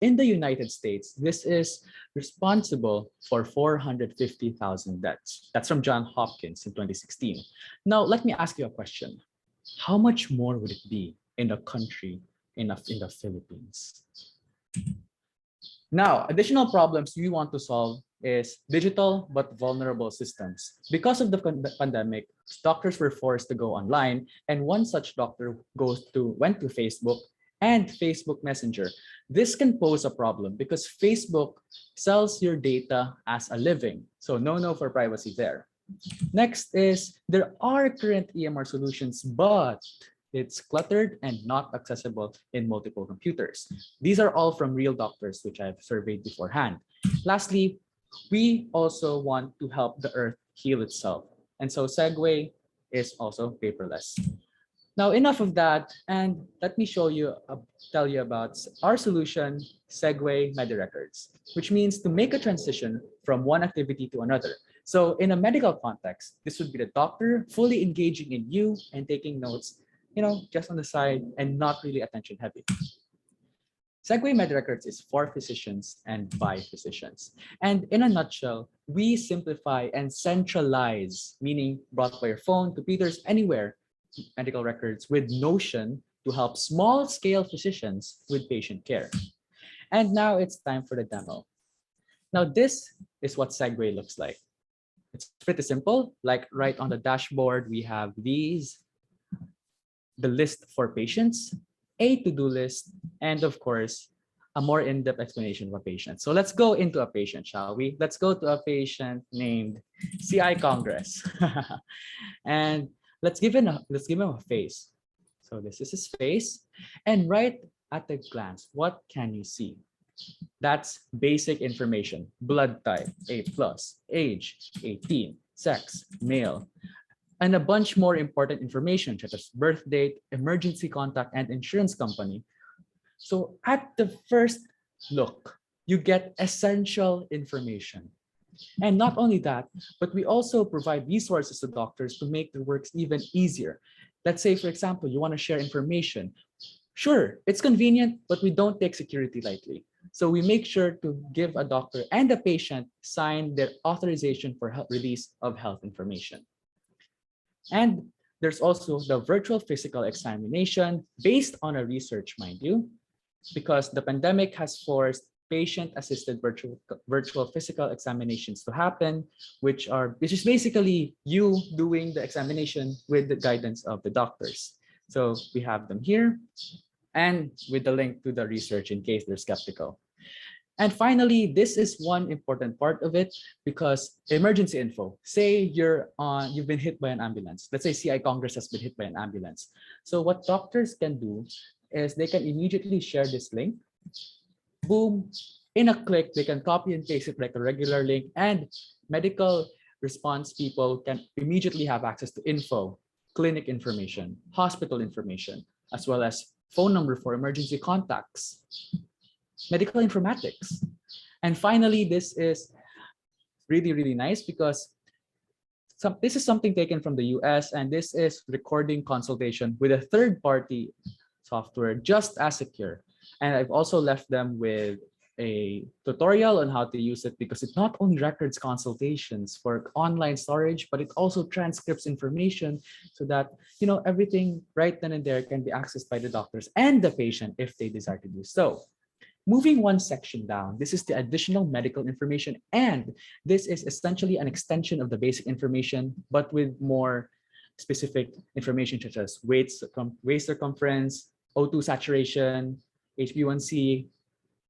in the United States, this is responsible for 450,000 deaths. That's from Johns Hopkins in 2016. Now, let me ask you a question. How much more would it be in a country in the Philippines? Now, additional problems we want to solve is digital but vulnerable systems. Because of the pandemic, doctors were forced to go online, and one such doctor went to Facebook and Facebook Messenger. This can pose a problem because Facebook sells your data as a living. So no for privacy there. Next is there are current EMR solutions, but it's cluttered and not accessible in multiple computers. These are all from real doctors, which I've surveyed beforehand. Lastly, we also want to help the earth heal itself. And so Segue is also paperless. Now, enough of that, and let me tell you about our solution, Segue MediRecords, which means to make a transition from one activity to another. So in a medical context, this would be the doctor fully engaging in you and taking notes, just on the side and not really attention heavy. Segue MediRecords is for physicians and by physicians. And in a nutshell, we simplify and centralize, meaning brought by your phone, computers, anywhere, medical records with Notion to help small-scale physicians with patient care. And now it's time for the demo. Now this is what Segue looks like. It's pretty simple, like right on the dashboard, we have the list for patients, a to-do list, and of course, a more in-depth explanation of a patient. So let's go into a patient, shall we? Let's go to a patient named CI Congress. And let's give him a face. So this is his face. And right at a glance, what can you see? That's basic information. Blood type, A+, age, 18, sex, male, and a bunch more important information such as birth date, emergency contact, and insurance company. So at the first look, you get essential information. And not only that, but we also provide resources to doctors to make their works even easier. Let's say, for example, you want to share information. Sure, it's convenient, but we don't take security lightly. So we make sure to give a doctor and a patient sign their authorization for release of health information. And there's also the virtual physical examination based on a research, mind you, because the pandemic has forced patient-assisted virtual physical examinations to happen, which is basically you doing the examination with the guidance of the doctors. So we have them here, and with the link to the research in case they're skeptical. And finally, this is one important part of it because emergency info. Say you've been hit by an ambulance. Let's say CI Congress has been hit by an ambulance. So what doctors can do is they can immediately share this link. Boom, in a click, they can copy and paste it like a regular link, and medical response people can immediately have access to info, clinic information, hospital information, as well as phone number for emergency contacts, medical informatics. And finally, this is really, really nice because this is something taken from the US, and this is recording consultation with a third-party software just as secure. And I've also left them with a tutorial on how to use it because it not only records consultations for online storage, but it also transcripts information so that everything right then and there can be accessed by the doctors and the patient if they desire to do so. Moving one section down, this is the additional medical information, and this is essentially an extension of the basic information, but with more specific information such as waist circumference, O2 saturation, HbA1c,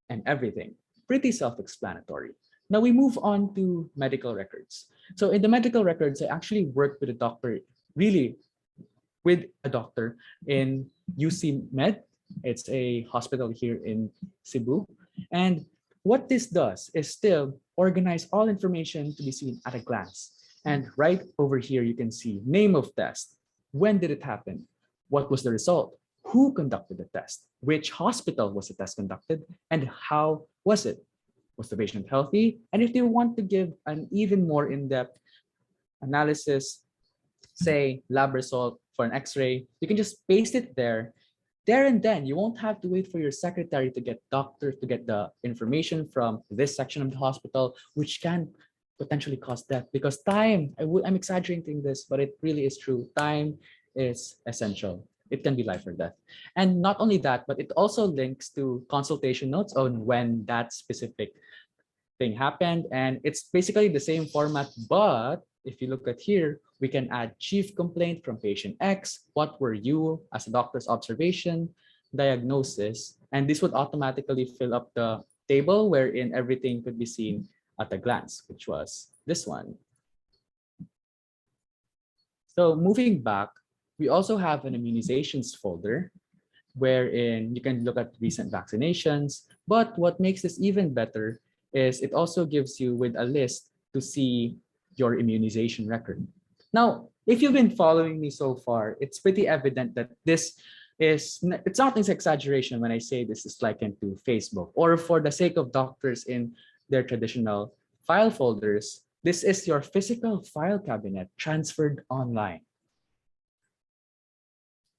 and everything. Pretty self-explanatory. Now we move on to medical records. So in the medical records, I actually worked with a doctor, really with a doctor in UC Med. It's a hospital here in Cebu. And what this does is still organize all information to be seen at a glance. And right over here, you can see name of test. When did it happen? What was the result? Who conducted the test? Which hospital was the test conducted? And how was it? Was the patient healthy? And if they want to give an even more in-depth analysis, say lab result for an X-ray, you can just paste it there, there and then. You won't have to wait for your secretary to get doctors to get the information from this section of the hospital, which can potentially cause death because time, I'm exaggerating this, but it really is true. Time is essential. It can be life or death. And not only that, but it also links to consultation notes on when that specific thing happened. And it's basically the same format, but if you look at here, we can add chief complaint from patient X. What were you as a doctor's observation, diagnosis, and this would automatically fill up the table wherein everything could be seen at a glance, which was this one. So moving back, we also have an immunizations folder wherein you can look at recent vaccinations. But what makes this even better is it also gives you with a list to see your immunization record. Now, if you've been following me so far, it's pretty evident that it's not an exaggeration when I say this is likened to Facebook, or for the sake of doctors in their traditional file folders, this is your physical file cabinet transferred online.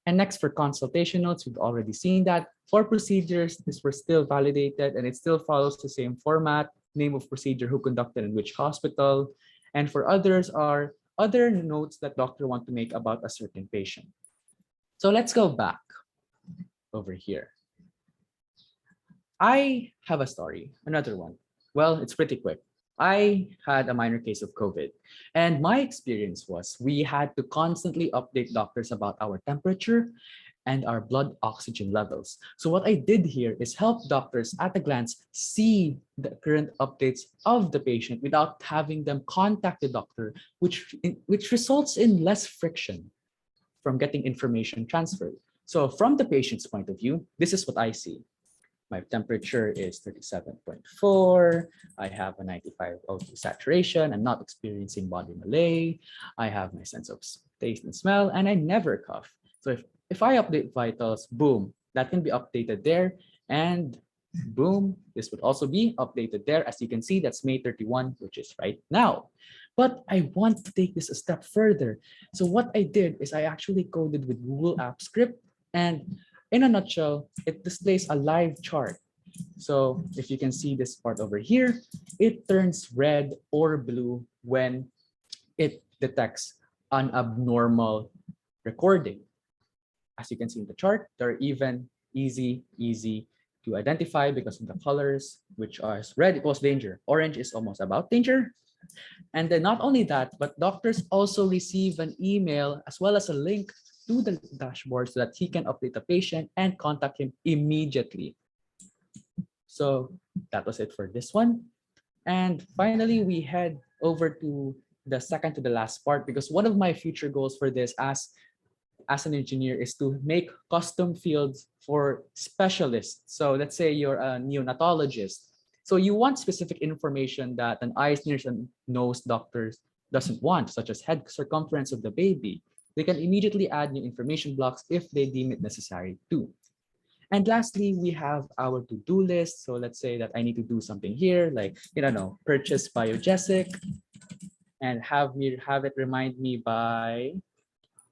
And next, for consultation notes, we've already seen that. For procedures, these were still validated and it still follows the same format, name of procedure, who conducted in which hospital. And for others are other notes that doctor want to make about a certain patient. So let's go back over here. I have a story, another one. Well, it's pretty quick. I had a minor case of COVID, and my experience was we had to constantly update doctors about our temperature and our blood oxygen levels. So what I did here is help doctors at a glance see the current updates of the patient without having them contact the doctor, which results in less friction from getting information transferred. So from the patient's point of view, this is what I see. My temperature is 37.4. I have a 95 O2 saturation. I'm not experiencing body malaise. I have my sense of taste and smell, and I never cough. So if I update vitals, boom, that can be updated there. And boom, this would also be updated there. As you can see, that's May 31, which is right now. But I want to take this a step further. So what I did is I actually coded with Google Apps Script, and in a nutshell, it displays a live chart. So if you can see this part over here, it turns red or blue when it detects an abnormal recording. As you can see in the chart, they're even easy to identify because of the colors, which are red equals danger, orange is almost about danger. And then not only that, but doctors also receive an email as well as a link to the dashboard so that he can update the patient and contact him immediately. So that was it for this one. And finally, we head over to the second to the last part, because one of my future goals for this as an engineer is to make custom fields for specialists. So let's say you're a neonatologist. So you want specific information that an eyes, ears, and nose doctor doesn't want, such as head circumference of the baby. They can immediately add new information blocks if they deem it necessary to. And lastly, we have our to-do list. So let's say that I need to do something here, like, purchase biogesic and have it remind me by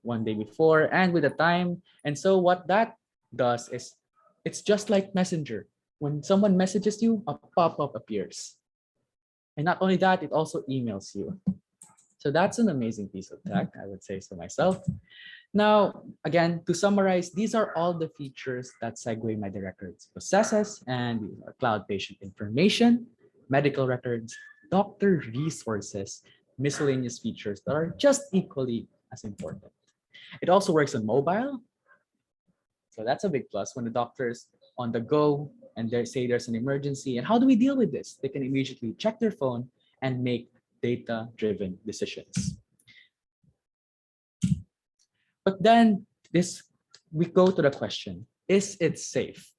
one day before and with a time. And so what that does is it's just like Messenger. When someone messages you, a pop-up appears. And not only that, it also emails you. So that's an amazing piece of tech, I would say so myself. Now, again, to summarize, these are all the features that Segue MediRecords possesses, and these are cloud patient information, medical records, doctor resources, miscellaneous features that are just equally as important. It also works on mobile. So that's a big plus when the doctor's on the go and they say there's an emergency. And how do we deal with this? They can immediately check their phone and make data-driven decisions. But then we go to the question, is it safe?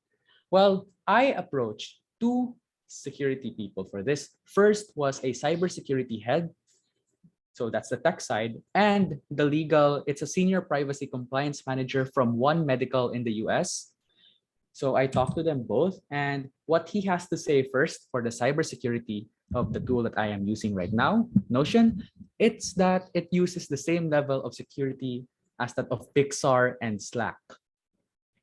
Well, I approached two security people for this. First was a cybersecurity head. So that's the tech side, and the legal, it's a senior privacy compliance manager from One Medical in the US. So I talked to them both, and what he has to say first for the cybersecurity of the tool that I am using right now, Notion, it's that it uses the same level of security as that of Pixar and Slack.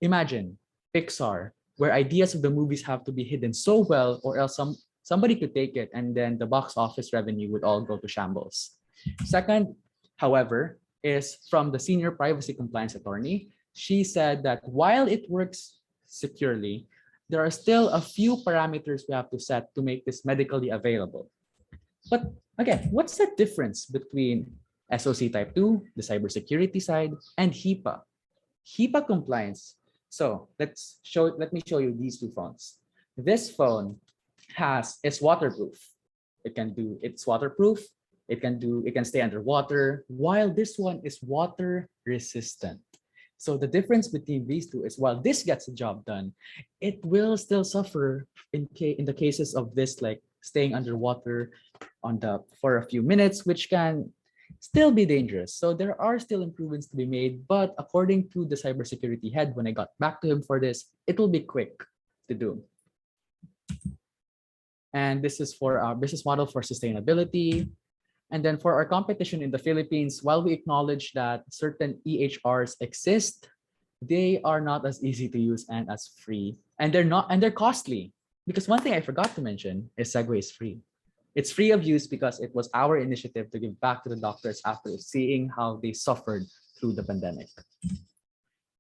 Imagine Pixar, where ideas of the movies have to be hidden so well, or else somebody could take it and then the box office revenue would all go to shambles. Second, however, is from the senior privacy compliance attorney. She said that while it works securely, there are still a few parameters we have to set to make this medically available. But again, what's the difference between SOC Type 2, the cybersecurity side, and HIPAA? HIPAA compliance. So let me show you these two phones. This phone is waterproof. It's waterproof. It can stay underwater, while this one is water resistant. So the difference between these two is while this gets the job done, it will still suffer in the cases of this, like staying underwater for a few minutes, which can still be dangerous. So there are still improvements to be made, but according to the cybersecurity head, when I got back to him for this, it will be quick to do. And this is for our business model for sustainability. And then for our competition in the Philippines, while we acknowledge that certain EHRs exist, they are not as easy to use and as free. And they're costly. Because one thing I forgot to mention is Segue is free. It's free of use because it was our initiative to give back to the doctors after seeing how they suffered through the pandemic.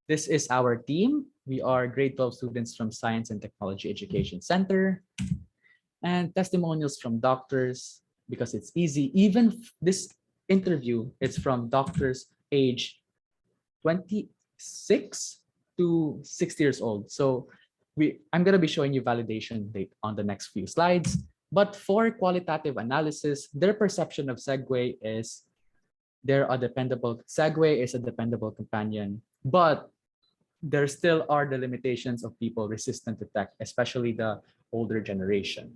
This is our team. We are grade 12 students from Science and Technology Education Center. And testimonials from doctors, because it's easy. Even this interview, it's from doctors age 26 to 60 years old. So I'm going to be showing you validation on the next few slides. But for qualitative analysis, their perception of Segue is Segue is a dependable companion, but there still are the limitations of people resistant to tech, especially the older generation.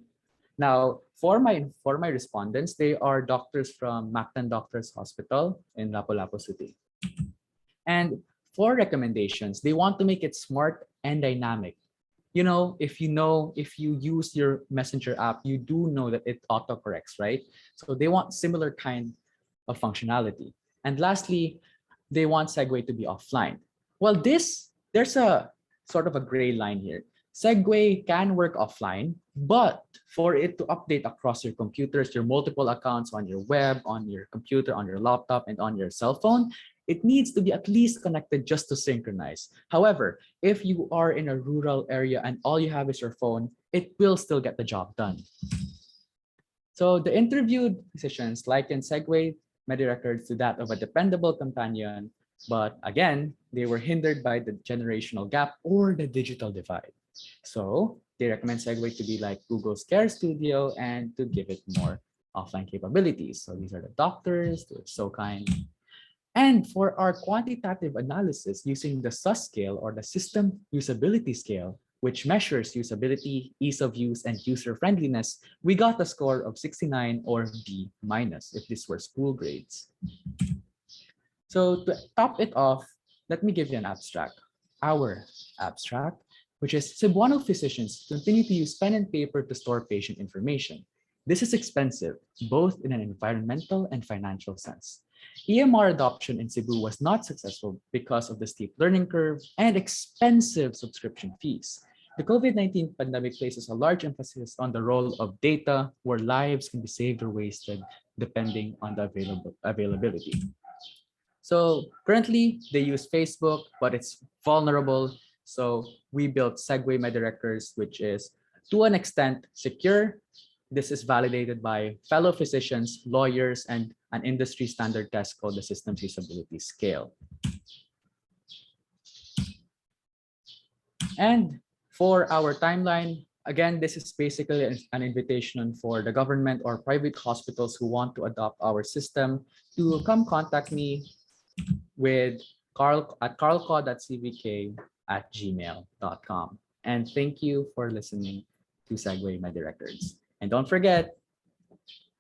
Now, for my respondents, they are doctors from Mactan Doctors Hospital in Lapu-Lapu City. And for recommendations, they want to make it smart and dynamic. If you use your messenger app, you do know that it autocorrects, right? So they want similar kind of functionality. And lastly, they want Segue to be offline. Well, there's a sort of a gray line here. Segue can work offline, but for it to update across your computers, your multiple accounts on your web, on your computer, on your laptop, and on your cell phone, it needs to be at least connected just to synchronize. However, if you are in a rural area and all you have is your phone, it will still get the job done. So the interviewed physicians likened Segue MediRecords to that of a dependable companion, but again, they were hindered by the generational gap or the digital divide. So they recommend Segue to be like Google's Care Studio and to give it more offline capabilities. So these are the doctors, they're so kind. And for our quantitative analysis using the SUS scale or the system usability scale, which measures usability, ease of use, and user friendliness, we got a score of 69 or B minus if this were school grades. So to top it off, let me give you an abstract. Our abstract, which is Cebuano physicians continue to use pen and paper to store patient information. This is expensive, both in an environmental and financial sense. EMR adoption in Cebu was not successful because of the steep learning curve and expensive subscription fees. The COVID-19 pandemic places a large emphasis on the role of data, where lives can be saved or wasted depending on the availability. So currently they use Facebook, but it's vulnerable. So we built Segue MediRecords, which is to an extent secure. This is validated by fellow physicians, lawyers, and an industry standard test called the Systems Usability Scale. And for our timeline, again, this is basically an invitation for the government or private hospitals who want to adopt our system to come contact me with carlcod.cvk@gmail.com. And thank you for listening to Segue MediRecords. And don't forget,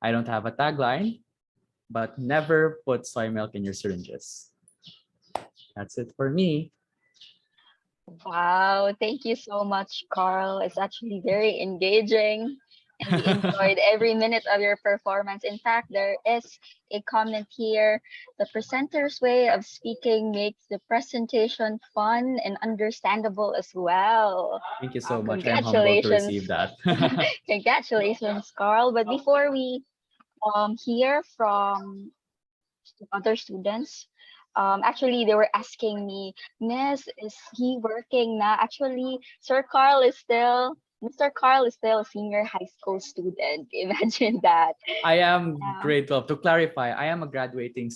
I don't have a tagline, but never put soy milk in your syringes. That's it for me. Wow, thank you so much, Carl. It's actually very engaging. and we enjoyed every minute of your performance. In fact, there is a comment here. The presenter's way of speaking makes the presentation fun and understandable as well. Thank you so much. I am humbled to Congratulations. receive that. Congratulations, Carl. But before we hear from other students, actually they were asking me, Miss, is he working now? Actually, Mr. Carl is still a senior high school student. Imagine that. I am Yeah. grade 12. To clarify, I am a graduating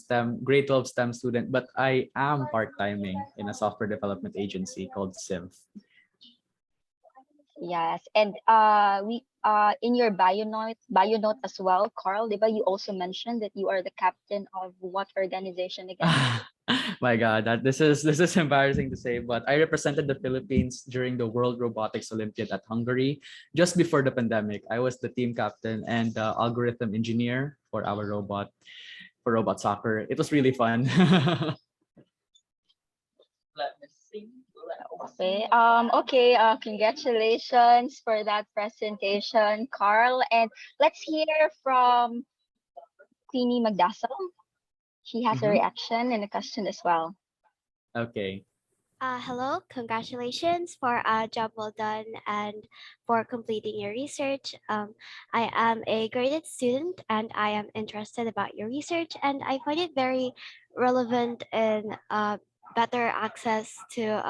grade 12 STEM student, but I am part-timing in a software development agency called SIMF. Yes, and we in your bio note as well, Carl, diba, you also mentioned that you are the captain of what organization again? My God, this is embarrassing to say, but I represented the Philippines during the World Robotics Olympiad at Hungary just before the pandemic. I was the team captain and the algorithm engineer for our robot soccer. It was really fun. Okay. Okay. Congratulations for that presentation, Carl. And let's hear from Queenie Magdasal. She has a Mhm. reaction and a question as well. Okay. Hello, congratulations for a job well done and for completing your research. I am a graded student and I am interested about your research and I find it very relevant in better access to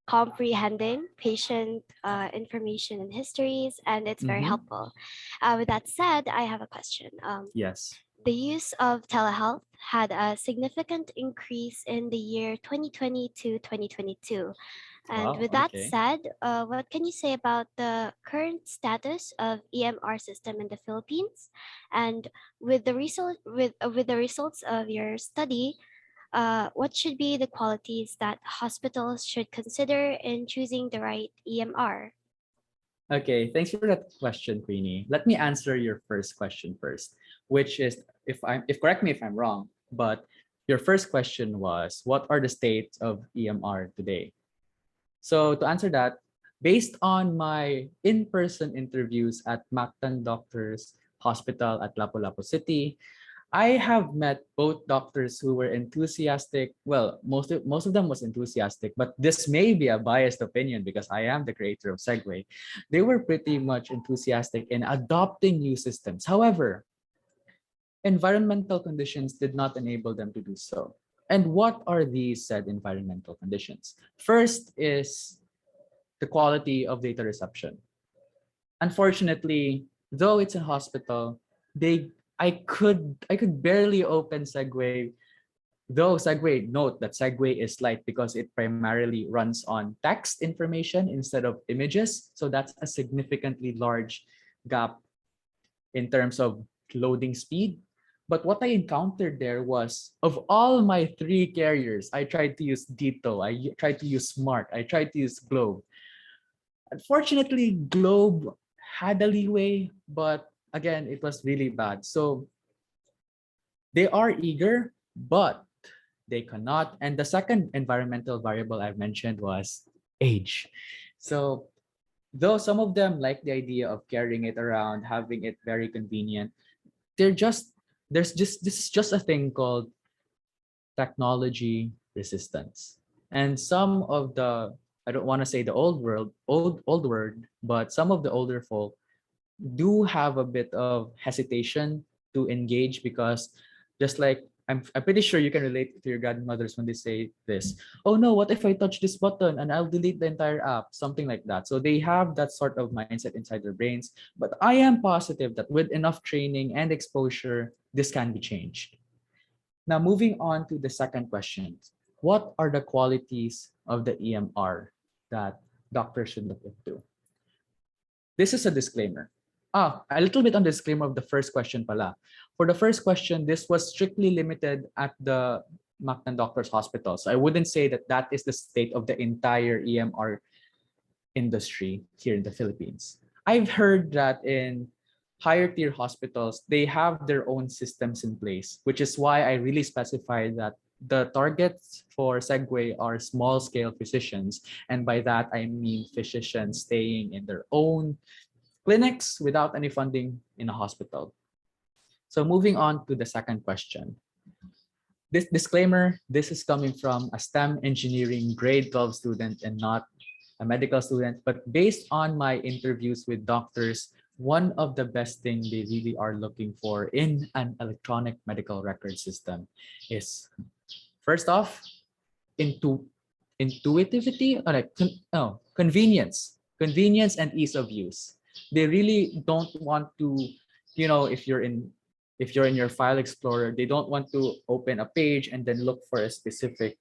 comprehending patient information and histories, and it's very Mhm. helpful. With that said, I have a question. Yes. The use of telehealth had a significant increase in the year 2020 to 2022. And Wow. with that Okay. said, what can you say about the current status of EMR system in the Philippines? And with the results of your study, what should be the qualities that hospitals should consider in choosing the right EMR? Okay, thanks for that question, Queenie. Let me answer your first question first, which is if correct me if I'm wrong, but your first question was what are the states of EMR today? So to answer that, based on my in-person interviews at Mactan Doctors Hospital at Lapu-Lapu City, I have met both doctors who were enthusiastic. Well, most of them was enthusiastic, but this may be a biased opinion because I am the creator of Segue. They were pretty much enthusiastic in adopting new systems. However, environmental conditions did not enable them to do so. And what are these said environmental conditions? First is the quality of data reception. Unfortunately, though it's a hospital, they I could barely open Segway. Though Segway, note that Segway is light because it primarily runs on text information instead of images. So that's a significantly large gap in terms of loading speed. But what I encountered there was of all my three carriers, I tried to use Dito, tried to use Smart, I tried to use Globe. Unfortunately, Globe had a leeway, but again, it was really bad. So they are eager, but they cannot. And the second environmental variable I've mentioned was age. So though some of them like the idea of carrying it around, having it very convenient, they're just there's just this is just a thing called technology resistance. And some of the I don't want to say the old word, but some of the older folk do have a bit of hesitation to engage because just like I'm pretty sure you can relate to your grandmothers when they say this. Oh no, what if I touch this button and I'll delete the entire app? Something like that. So they have that sort of mindset inside their brains. But I am positive that with enough training and exposure, this can be changed. Now, moving on to the second question. What are the qualities of the EMR that doctors should look into? This is a disclaimer. A little bit on the disclaimer of the first question pala. For the first question, this was strictly limited at the Mactan Doctors Hospital. So I wouldn't say that that is the state of the entire EMR industry here in the Philippines. I've heard that in higher tier hospitals, they have their own systems in place, which is why I really specified that the targets for Segway are small scale physicians. And by that, I mean physicians staying in their own clinics without any funding in a hospital. So moving on to the second question. This disclaimer, this is coming from a STEM engineering grade 12 student and not a medical student, but based on my interviews with doctors, one of the best things they really are looking for in an electronic medical record system is, first off, intuitivity, or like convenience and ease of use. They really don't want to, if you're in your file explorer, they don't want to open a page and then look for a specific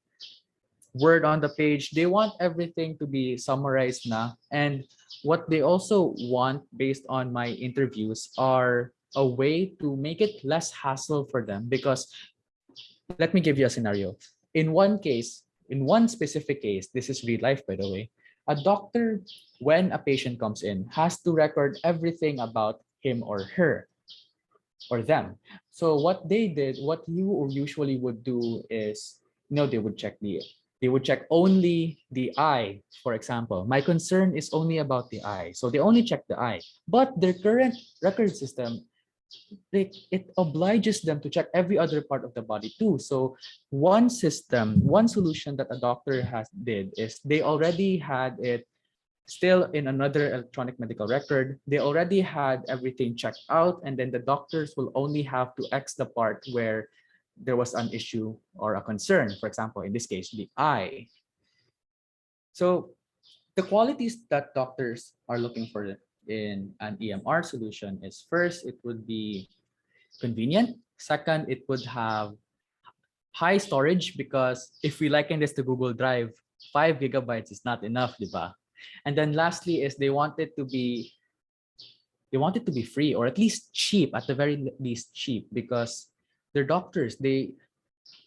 word on the page. They want everything to be summarized na. And what they also want, based on my interviews, are a way to make it less hassle for them. Because let me give you a scenario. In one specific case, this is real life, by the way, a doctor, when a patient comes in, has to record everything about him or her or them. So what you usually would do is, they would check only the eye, for example. My concern is only about the eye. So they only check the eye. But their current record system, it obliges them to check every other part of the body too. So one solution that a doctor did is they already had it still in another electronic medical record. They already had everything checked out, and then the doctors will only have to X the part where there was an issue or a concern. For example, in this case, the eye. So the qualities that doctors are looking for in an EMR solution is, first, it would be convenient. Second, it would have high storage, because if we liken this to Google Drive, 5 gigabytes is not enough, diba? And then lastly is they want it to be free, or at least cheap, at the very least cheap, because they're doctors.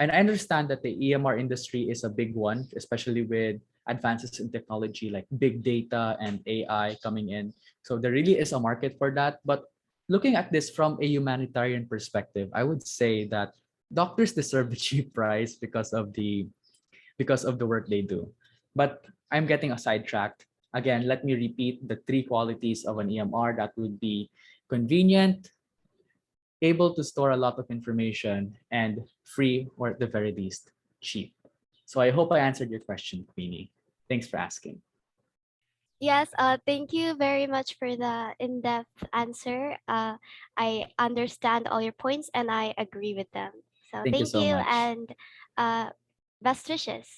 And I understand that the EMR industry is a big one, especially with advances in technology like big data and AI coming in. So there really is a market for that. But looking at this from a humanitarian perspective, I would say that doctors deserve the cheap price because of the work they do. But I'm getting sidetracked. Again, let me repeat the 3 qualities of an EMR. That would be convenient, able to store a lot of information, and free, or at the very least, cheap. So I hope I answered your question, Queenie. Thanks for asking. Yes, thank you very much for the in-depth answer. I understand all your points and I agree with them. So Thank you thank so you much. and best wishes.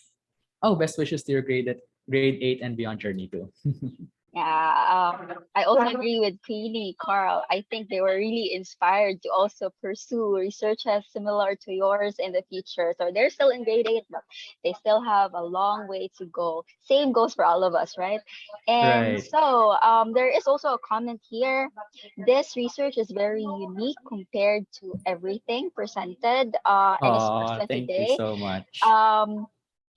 Oh, best wishes to your grade 8 and beyond journey too. Yeah, I also agree with Queenie, Carl. I think they were really inspired to also pursue researches similar to yours in the future. So they're still in grade 8, but they still have a long way to go. Same goes for all of us, right? And Right. so there is also a comment here. This research is very unique compared to everything presented, and Oh, especially thank you today. so much.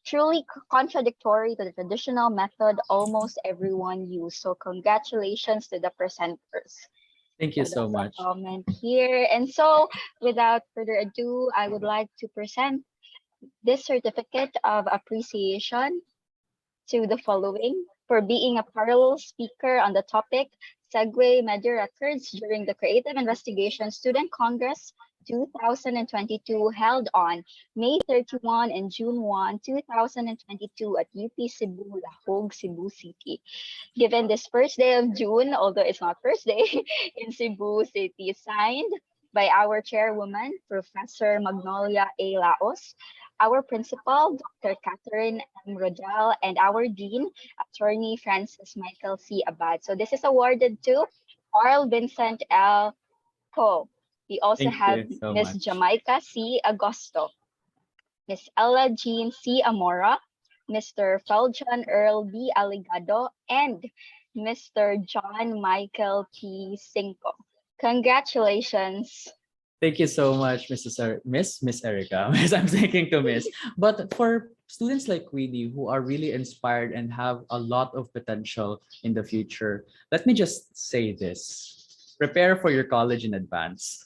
Truly contradictory to the traditional method almost everyone used. So congratulations to the presenters. Thank you So so that's a much. comment here. And so without further ado, I would like to present this certificate of appreciation to the following for being a parallel speaker on the topic Segue MediRecords during the Creative Investigation Student Congress 2022 held on May 31 and June 1, 2022 at UP Cebu, Lahog, Cebu City. Given this first day of June, although it's not first day, in Cebu City, signed by our chairwoman, Professor Magnolia A. Laos, our principal, Dr. Catherine M. Rodel, and our dean, Attorney Francis Michael C. Abad. So this is awarded to Carl Vincent L. Poe. We also Thank have you so Miss much. Jamaica C. Agosto, Miss Ellah Jean C. Amora, Mr. Feljan Earl B. Aligado, and Mr. John Michael P. Cinco. Congratulations. Thank you so much, Miss Erica. Miss, I'm thinking to Miss. But for students like Queenie who are really inspired and have a lot of potential in the future, let me just say this. Prepare for your college in advance.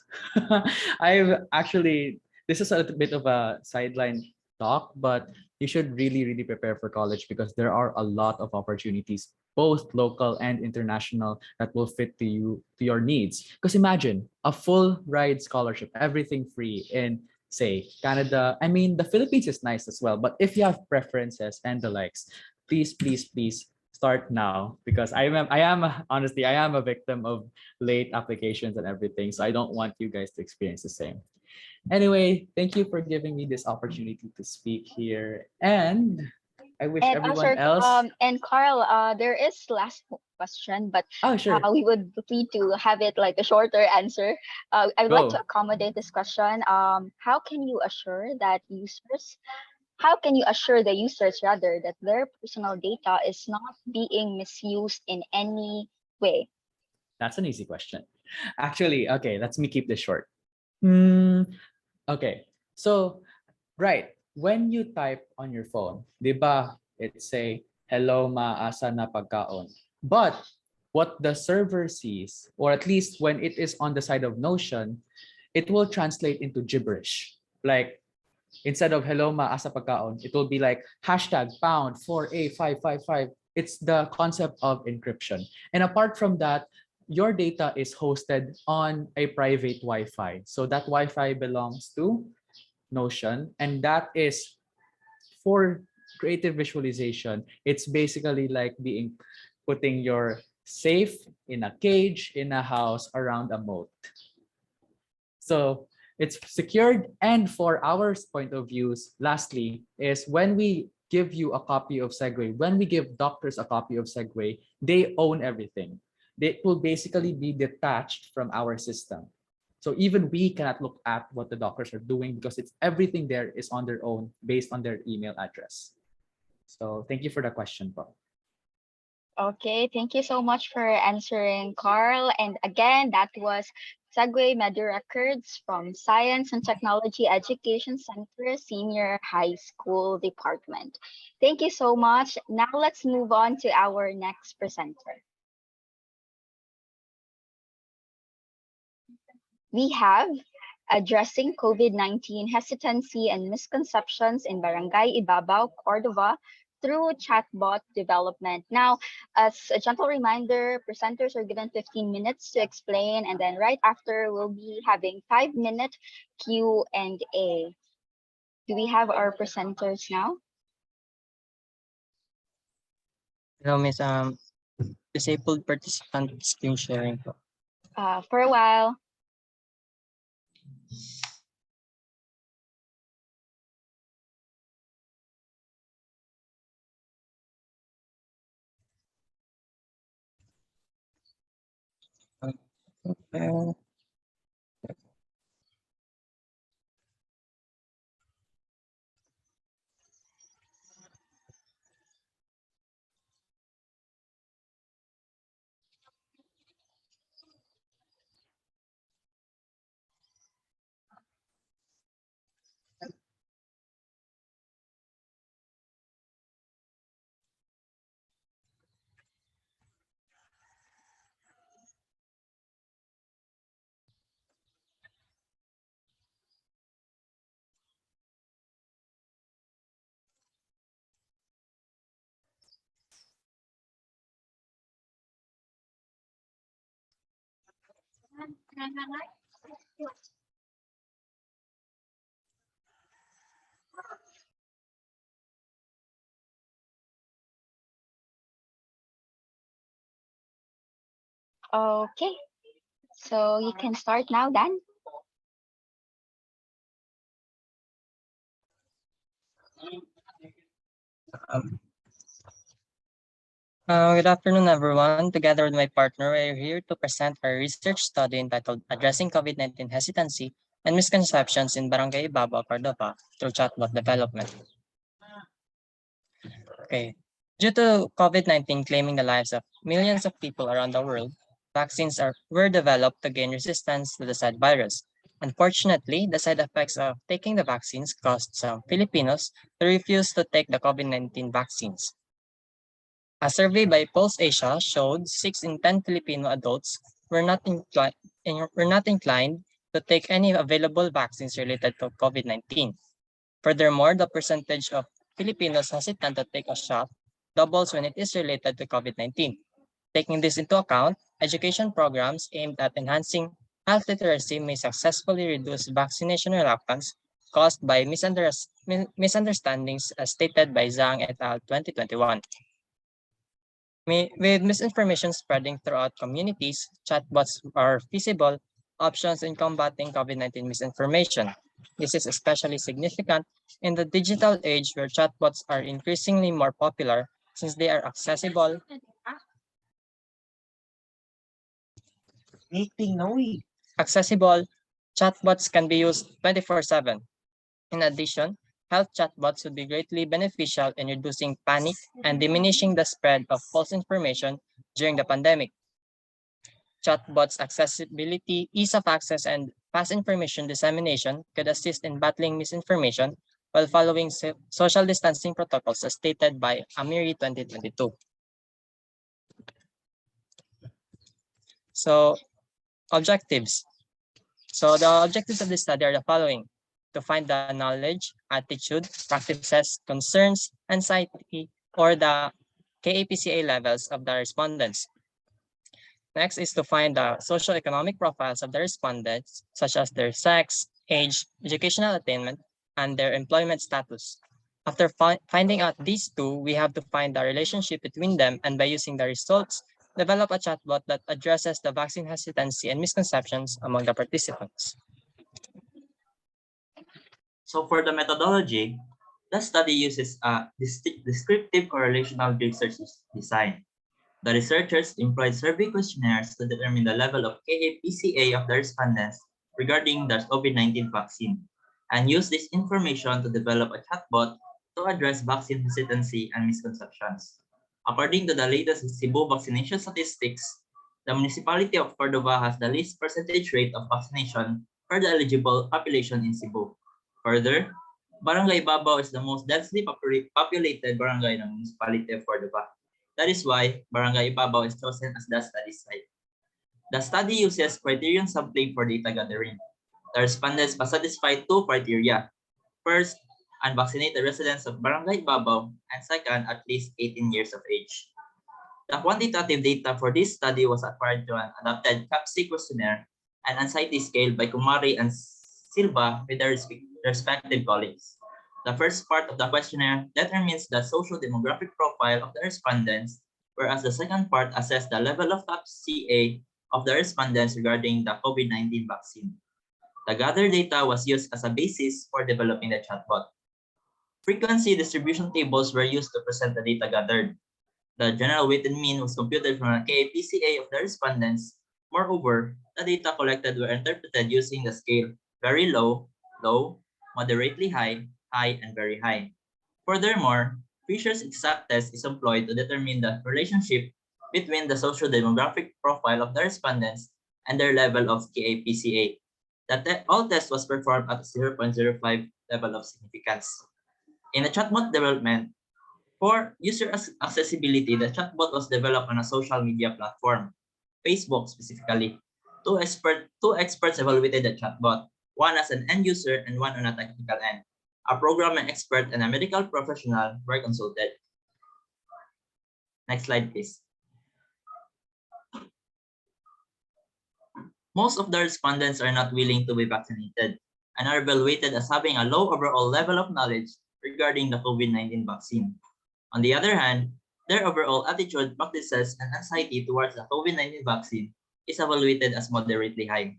This is a little bit of a sideline talk, but you should really, really prepare for college because there are a lot of opportunities both local and international, that will fit to you, to your needs. Because imagine a full ride scholarship, everything free in, say, Canada. I mean, the Philippines is nice as well, but if you have preferences and the likes, please start now, because honestly, I am a victim of late applications and everything, so I don't want you guys to experience the same. Anyway, thank you for giving me this opportunity to speak here, and I wish And everyone sir, else. and Carl, there is last question, but Oh, sure. we would need to have it like a shorter answer. I would like to Go. accommodate this question. How can you assure that users, how can you assure the users rather that their personal data is not being misused in any way? That's an easy question. Actually, okay, let's me keep this short. Hmm, okay. So, right, when you type on your phone, 'di ba, it say, "Hello, asa na pagkaon." But what the server sees, or at least when it is on the side of Notion, it will translate into gibberish. Like, instead of "Hello, asa pagkaon," it will be like hashtag pound 4A555. It's the concept of encryption. And apart from that, your data is hosted on a private Wi-Fi. So that Wi-Fi belongs to Notion, and that is for creative visualization. It's basically like being putting your safe in a cage in a house around a moat. So it's secured. And for our point of views, lastly, is when we give you a copy of Segue, when we give doctors a copy of Segue, they own everything. They will basically be detached from our system. So even we cannot look at what the doctors are doing, because it's everything there is on their own based on their email address. So thank you for the question, Paul. Okay, thank you so much for answering, Carl. And again, that was Segue MediRecords from Science and Technology Education Center Senior High School Department. Thank you so much. Now let's move on to our next presenter. We have addressing COVID-19 hesitancy and misconceptions in Barangay Ibabaw, Cordova, through chatbot development. Now, as a gentle reminder, presenters are given 15 minutes to explain, and then right after, we'll be having 5-minute Q&A. Do we have our presenters now? Hello, Miss. Disabled participant screen sharing po. For a while. Uh, Okay, so you can start now, Dan. um, Good afternoon, everyone. Together with my partner, we are here to present our research study entitled Addressing COVID-19 Hesitancy and Misconceptions in Barangay Ibabaw, Cordova through Chatbot Development. Okay. Due to COVID-19 claiming the lives of millions of people around the world, vaccines were developed to gain resistance to the said virus. Unfortunately, the side effects of taking the vaccines caused some Filipinos to refuse to take the COVID-19 vaccines. A survey by Pulse Asia showed 6 in 10 Filipino adults were not inclined to take any available vaccines related to COVID-19. Furthermore, the percentage of Filipinos hesitant to take a shot doubles when it is related to COVID-19. Taking this into account, education programs aimed at enhancing health literacy may successfully reduce vaccination reluctance caused by misunderstandings as stated by Zhang et al. 2021. With misinformation spreading throughout communities, chatbots are feasible options in combating COVID-19 misinformation. This is especially significant in the digital age where chatbots are increasingly more popular since they are accessible, chatbots can be used 24/7. In addition, health chatbots would be greatly beneficial in reducing panic and diminishing the spread of false information during the pandemic. Chatbots' accessibility, ease of access, and fast information dissemination could assist in battling misinformation while following social distancing protocols as stated by Amiri 2022. So, objectives. So the objectives of this study are the following: to find the knowledge, attitude, practices, concerns, anxiety, or the KAPCA levels of the respondents. Next is to find the socioeconomic profiles of the respondents, such as their sex, age, educational attainment, and their employment status. After finding out these two, we have to find the relationship between them, and by using the results, develop a chatbot that addresses the vaccine hesitancy and misconceptions among the participants. So for the methodology, the study uses a descriptive correlational research design. The researchers employed survey questionnaires to determine the level of KAPCA of the respondents regarding the COVID-19 vaccine, and used this information to develop a chatbot to address vaccine hesitancy and misconceptions. According to the latest Cebu vaccination statistics, the municipality of Cordova has the least percentage rate of vaccination for the eligible population in Cebu. Further, Barangay Babao is the most densely populated barangay ng municipality of Cordova. That is why Barangay Babao is chosen as the study site. The study uses criterion sampling for data gathering. The respondents must satisfy two criteria. First, unvaccinated residents of Barangay Babao, and second, at least 18 years of age. The quantitative data for this study was acquired through an adapted CAPC questionnaire and anxiety scale by Kumari and Silva with their respective colleagues. The first part of the questionnaire determines the socio-demographic profile of the respondents, whereas the second part assesses the level of CAPCA of the respondents regarding the COVID-19 vaccine. The gathered data was used as a basis for developing the chatbot. Frequency distribution tables were used to present the data gathered. The general weighted mean was computed from a KPCA of the respondents. Moreover, the data collected were interpreted using the scale very low, low, moderately high, high, and very high. Furthermore, Fisher's exact test is employed to determine the relationship between the socio-demographic profile of the respondents and their level of KAPCA. All test was performed at 0.05 level of significance. In the chatbot development, for user accessibility, the chatbot was developed on a social media platform, Facebook specifically. Two experts evaluated the chatbot, one as an end user and one on a technical end. A programming expert and a medical professional were consulted. Next slide, please. Most of the respondents are not willing to be vaccinated and are evaluated as having a low overall level of knowledge regarding the COVID-19 vaccine. On the other hand, their overall attitude, practices, and anxiety towards the COVID-19 vaccine is evaluated as moderately high.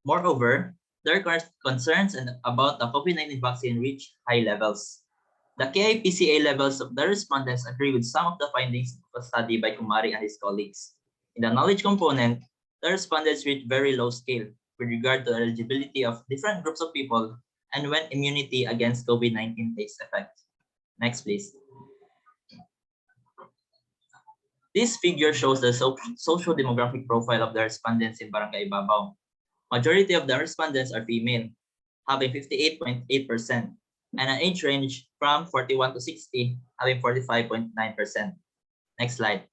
Moreover, their concerns about the COVID-19 vaccine reach high levels. The KIPCA levels of the respondents agree with some of the findings of a study by Kumari and his colleagues. In the knowledge component, the respondents reach very low scale with regard to the eligibility of different groups of people and when immunity against COVID-19 takes effect. Next, please. This figure shows the social demographic profile of the respondents in Barangay Babao. Majority of the respondents are female, having 58.8%, and an age range from 41 to 60, having 45.9%. Next slide.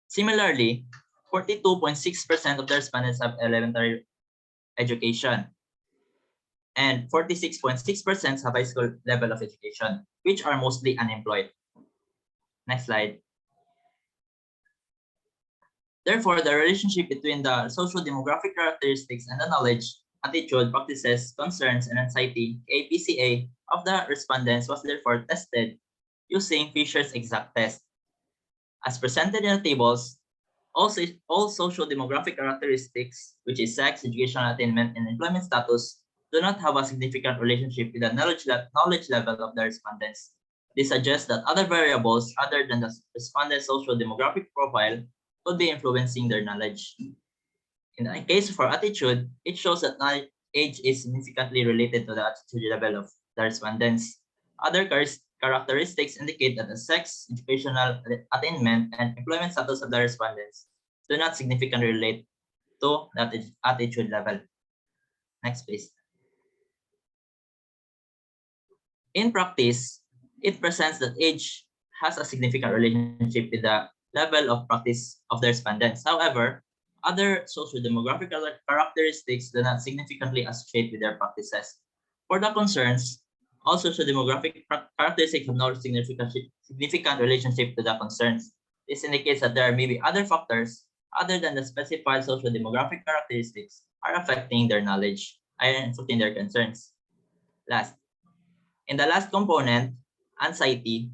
Similarly, 42.6% of the respondents have elementary education. and 46.6% have high school level of education, which are mostly unemployed. Next slide. Therefore, the relationship between the social demographic characteristics and the knowledge, attitude, practices, concerns, and anxiety (APCA) of the respondents was therefore tested using Fisher's exact test. As presented in the tables, all social demographic characteristics, which is sex, educational attainment, and employment status, do not have a significant relationship with the knowledge level of the respondents. This suggests that other variables other than the respondent's social demographic profile could be influencing their knowledge. In the case for attitude, it shows that age is significantly related to the attitude level of the respondents. Other characteristics indicate that the sex, educational attainment, and employment status of the respondents do not significantly relate to that attitude level. Next, please. In practice, it presents that age has a significant relationship with the level of practice of the respondents. However, other social demographic characteristics do not significantly associate with their practices. For the concerns, all social demographic characteristics have no significant relationship to the concerns. This indicates that there may be other factors other than the specified social demographic characteristics are affecting their knowledge and affecting their concerns. In the last component, anxiety,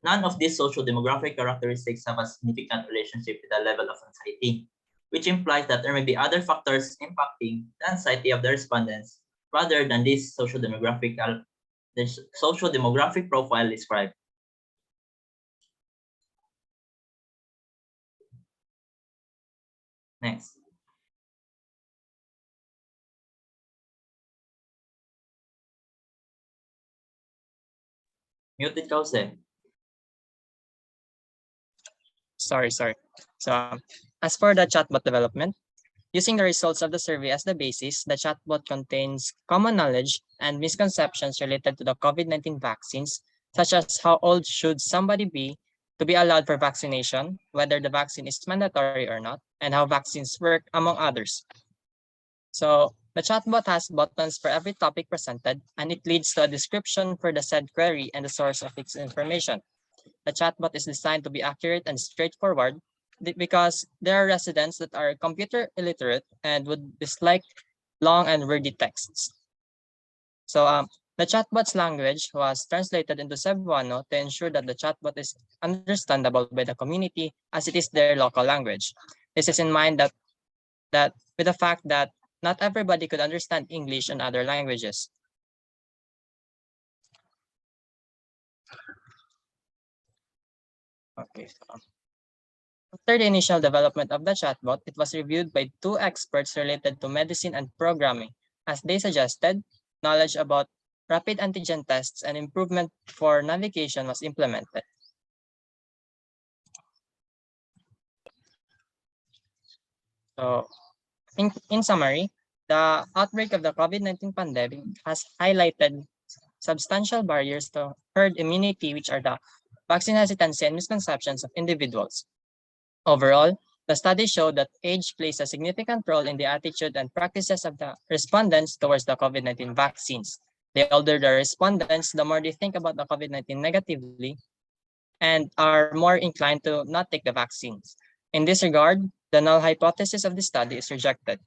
none of these social demographic characteristics have a significant relationship with the level of anxiety, which implies that there may be other factors impacting the anxiety of the respondents rather than this social demographic profile described. Next. Muted ka, Jose. Sorry. So as for the chatbot development, using the results of the survey as the basis, the chatbot contains common knowledge and misconceptions related to the COVID-19 vaccines, such as how old should somebody be to be allowed for vaccination, whether the vaccine is mandatory or not, and how vaccines work, among others. So the chatbot has buttons for every topic presented, and it leads to a description for the said query and the source of its information. The chatbot is designed to be accurate and straightforward because there are residents that are computer illiterate and would dislike long and wordy texts. So the chatbot's language was translated into Cebuano to ensure that the chatbot is understandable by the community as it is their local language. This is in mind that with the fact that not everybody could understand English and other languages. Okay. After the initial development of the chatbot, it was reviewed by 2 experts related to medicine and programming. As they suggested, knowledge about rapid antigen tests and improvement for navigation was implemented. So, in summary, the outbreak of the COVID-19 pandemic has highlighted substantial barriers to herd immunity, which are the vaccine hesitancy and misconceptions of individuals. Overall, the study showed that age plays a significant role in the attitude and practices of the respondents towards the COVID-19 vaccines. The older the respondents, the more they think about the COVID-19 negatively and are more inclined to not take the vaccines. In this regard, the null hypothesis of the study is rejected.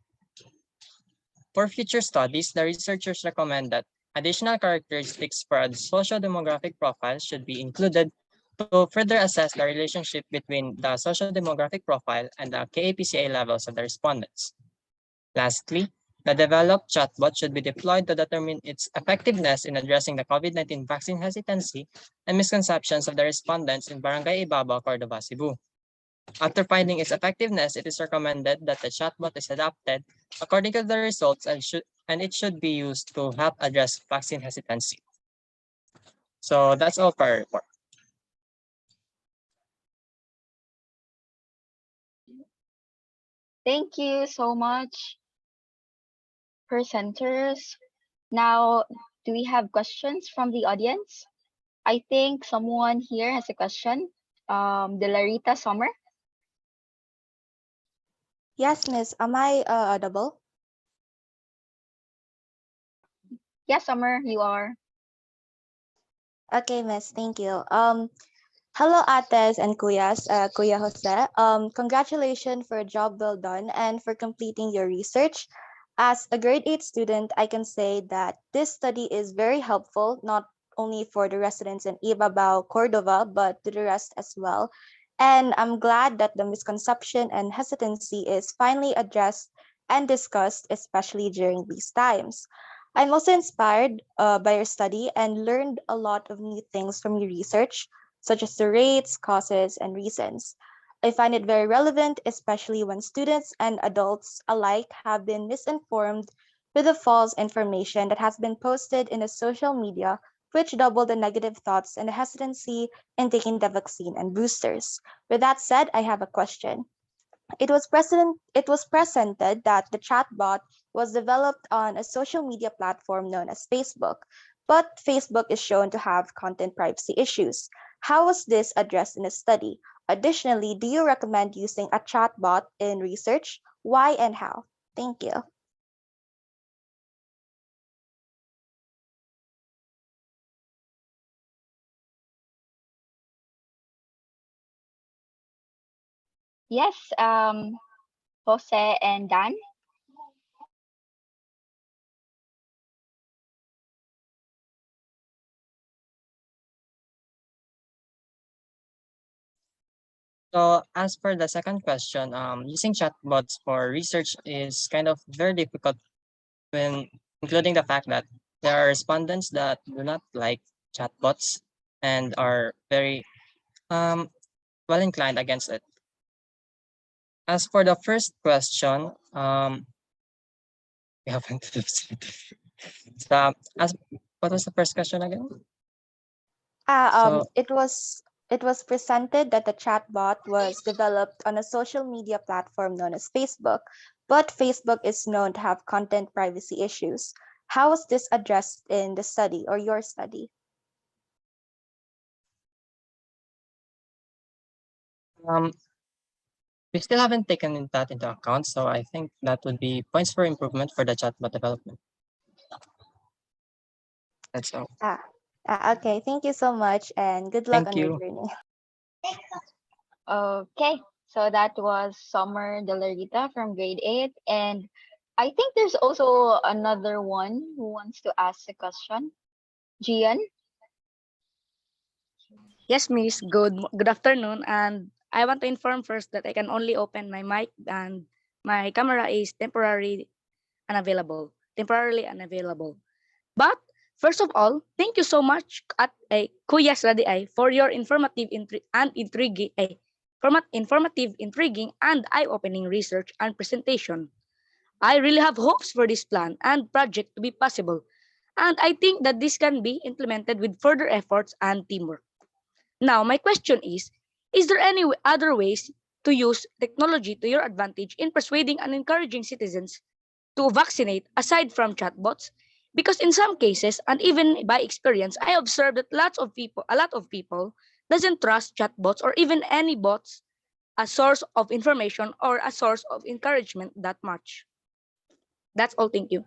For future studies, the researchers recommend that additional characteristics for a social demographic profile should be included to further assess the relationship between the social demographic profile and the KAPCA levels of the respondents. Lastly, the developed chatbot should be deployed to determine its effectiveness in addressing the COVID-19 vaccine hesitancy and misconceptions of the respondents in Barangay Ibabaw, Cordova, Cebu. After finding its effectiveness, it is recommended that the chatbot is adapted according to the results and it should be used to help address vaccine hesitancy. So that's all for our report. Thank you so much, presenters. Now, do we have questions from the audience? I think someone here has a question. Delarita Sommer. Yes, Miss. Am I audible? Yes, Summer, you are. Okay, Miss, thank you. Hello, Ates and Kuyas, Kuya Jose. Congratulations for a job well done and for completing your research. As a grade 8 student, I can say that this study is very helpful, not only for the residents in Ibabao, Cordova, but to the rest as well. And I'm glad that the misconception and hesitancy is finally addressed and discussed, especially during these times. I'm also inspired by your study and learned a lot of new things from your research, such as the rates, causes, and reasons. I find it very relevant, especially when students and adults alike have been misinformed with the false information that has been posted in the social media, which double the negative thoughts and the hesitancy in taking the vaccine and boosters. With that said, I have a question. It was presented that the chatbot was developed on a social media platform known as Facebook, but Facebook is shown to have content privacy issues. How was this addressed in a study? Additionally, do you recommend using a chatbot in research? Why and how? Thank you. Yes, Jose and Dan. So as for the second question, using chatbots for research is kind of very difficult when including the fact that there are respondents that do not like chatbots and are very um, well inclined against it. As for the first question, we haven't so as what was the first question again? So It was presented that the chatbot was developed on a social media platform known as Facebook, but Facebook is known to have content privacy issues. How was this addressed in the study or your study? um, we still haven't taken that into account, so I think that would be points for improvement for the chatbot development. That's all. Okay, thank you so much and good luck Thank on your you. journey. Okay, so that was Summer Delarita from grade 8. And I think there's also another one who wants to ask a question. Gian? Yes, Miss. Good afternoon. And I want to inform first that I can only open my mic and my camera is temporarily unavailable. But first of all, thank you so much at Kuya Radi for your informative, intriguing, and eye-opening research and presentation. I really have hopes for this plan and project to be possible, and I think that this can be implemented with further efforts and teamwork. Now, my question is there any other ways to use technology to your advantage in persuading and encouraging citizens to vaccinate aside from chatbots? Because in some cases, and even by experience, I observed that a lot of people doesn't trust chatbots or even any bots as source of information or a source of encouragement that much. That's all. Thank you.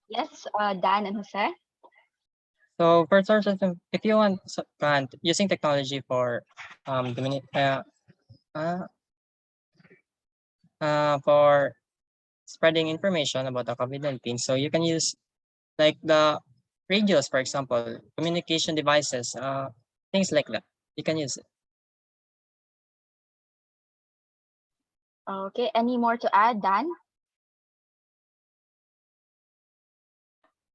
Yes, Dan and Jose. So for sources, if you want using technology for uh, for spreading information about the COVID-19, so you can use like the radios, for example, communication devices, things like that. You can use it. Okay, any more to add, Dan?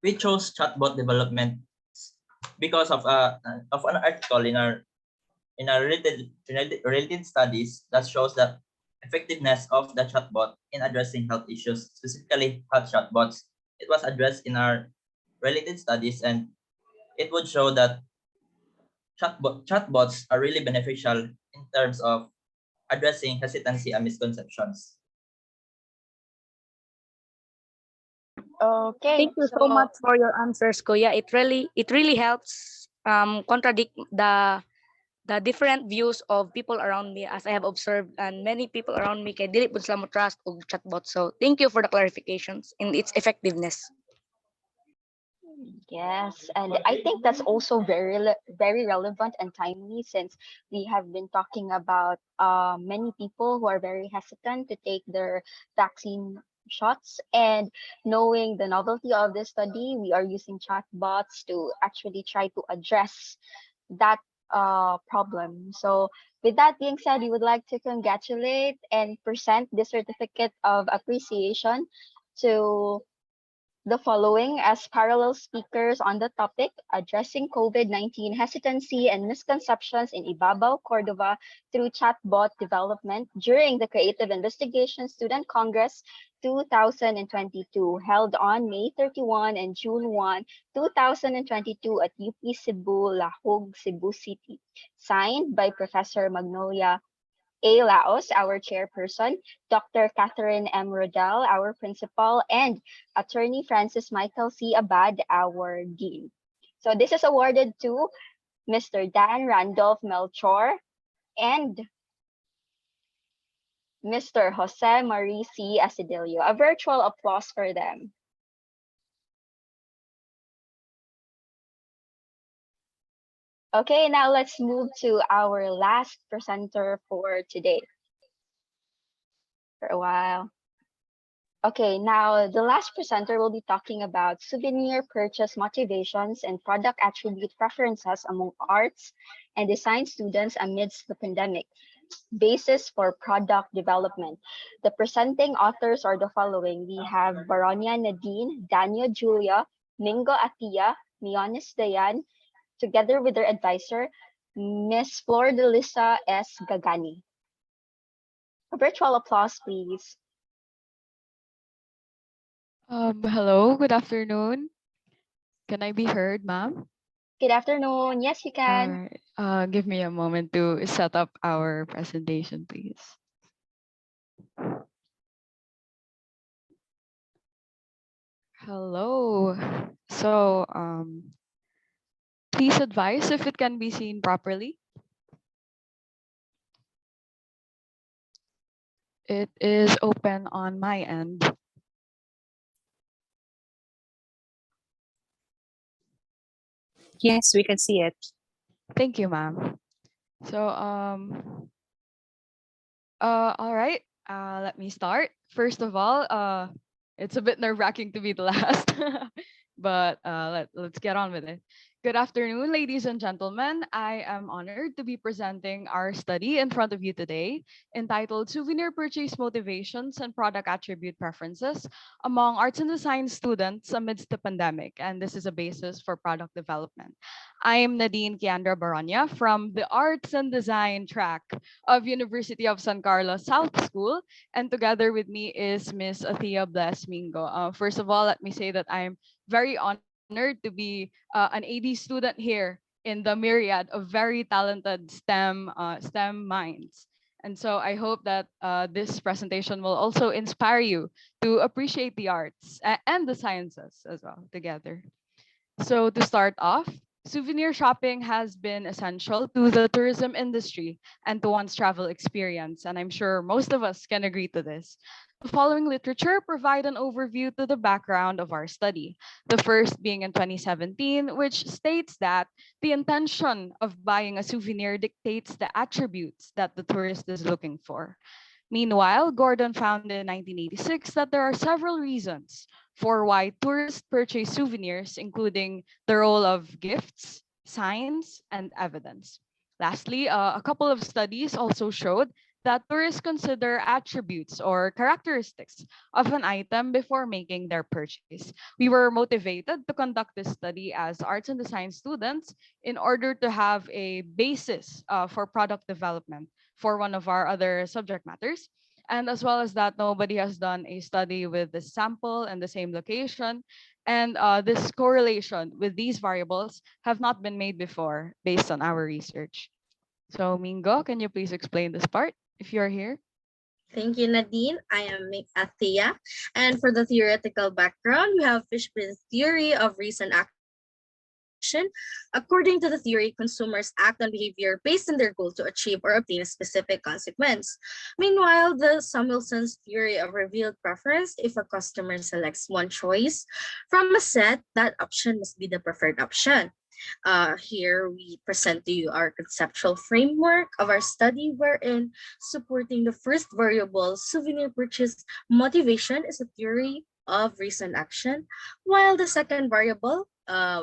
We chose chatbot development because of an article in our related studies that shows the effectiveness of the chatbot in addressing health issues, specifically health chatbots. It was addressed in our related studies, and it would show that chatbots are really beneficial in terms of addressing hesitancy and misconceptions. Okay, Thank you so much for your answers, Kuya. It really helps contradict the different views of people around me, as I have observed, and many people around me kay dili pud sila mo trust og chatbot. So thank you for the clarifications and its effectiveness. Yes, and I think that's also very relevant and timely, since we have been talking about many people who are very hesitant to take their vaccine shots. And knowing the novelty of this study, we are using chatbots to actually try to address that problem. So with that being said, we would like to congratulate and present the certificate of appreciation to the following as parallel speakers on the topic: addressing COVID-19 hesitancy and misconceptions in Ibabaw, Cordova through chatbot development during the Creative Investigation Student Congress 2022, held on May 31 and June 1, 2022 at UP Cebu, Lahog, Cebu City. Signed by Professor Magnolia A. Laos, our chairperson, Dr. Catherine M. Rodel, our principal, and Attorney Francis Michael C. Abad, our dean. So this is awarded to Mr. Dan Randolph Melchor and Mr. Jose Marie C. Asidilio. A virtual applause for them. Okay, now let's move to our last presenter for today. For a while. Okay, now the last presenter will be talking about souvenir purchase motivations and product attribute preferences among arts and design students amidst the pandemic. Basis for product development. The presenting authors are the following. We have Baronia Nadine, Daniel Julia, Mingo Atia, Mionis Dayan, together with their advisor, Miss Flor de Lisa S. Gagani. A virtual applause, please. Hello, good afternoon. Can I be heard, ma'am? Good afternoon. Yes, you All can. right. Give me a moment to set up our presentation, please. Hello. So, please advise if it can be seen properly. It is open on my end. Yes, we can see it. Thank you, ma'am. So, all right. Let me start. First of all, it's a bit nerve-wracking to be the last, but let's get on with it. Good afternoon, ladies and gentlemen. I am honored to be presenting our study in front of you today, entitled Souvenir Purchase Motivations and Product Attribute Preferences Among Arts and Design Students Amidst the Pandemic, and this is a basis for product development. I am Nadine Kiandra Baronia from the Arts and Design track of University of San Carlos South School, and together with me is Miss Athea Bless Mingo. First of all, let me say that I'm very honored to be an AD student here in the myriad of very talented STEM minds. And so I hope that this presentation will also inspire you to appreciate the arts and the sciences as well together. So to start off, souvenir shopping has been essential to the tourism industry and to one's travel experience, and I'm sure most of us can agree to this. The following literature provide an overview to the background of our study. The first being in 2017, which states that the intention of buying a souvenir dictates the attributes that the tourist is looking for. Meanwhile, Gordon found in 1986 that there are several reasons for why tourists purchase souvenirs, including the role of gifts, signs, and evidence. Lastly, a couple of studies also showed that tourists consider attributes or characteristics of an item before making their purchase. We were motivated to conduct this study as arts and design students in order to have a basis for product development for one of our other subject matters. And as well as that, nobody has done a study with the sample and the same location. And this correlation with these variables have not been made before based on our research. So Mingo, can you please explain this part if you're here? Thank you, Nadine. I am Athea. And for the theoretical background, we have Fishbin's theory of reason action. According to the theory, consumers act on behavior based on their goal to achieve or obtain a specific consequence. Meanwhile, the Samuelson's theory of revealed preference, if a customer selects one choice from a set, that option must be the preferred option. Here we present to you our conceptual framework of our study, wherein supporting the first variable, souvenir purchase motivation, is a theory of reason action, while the second variable,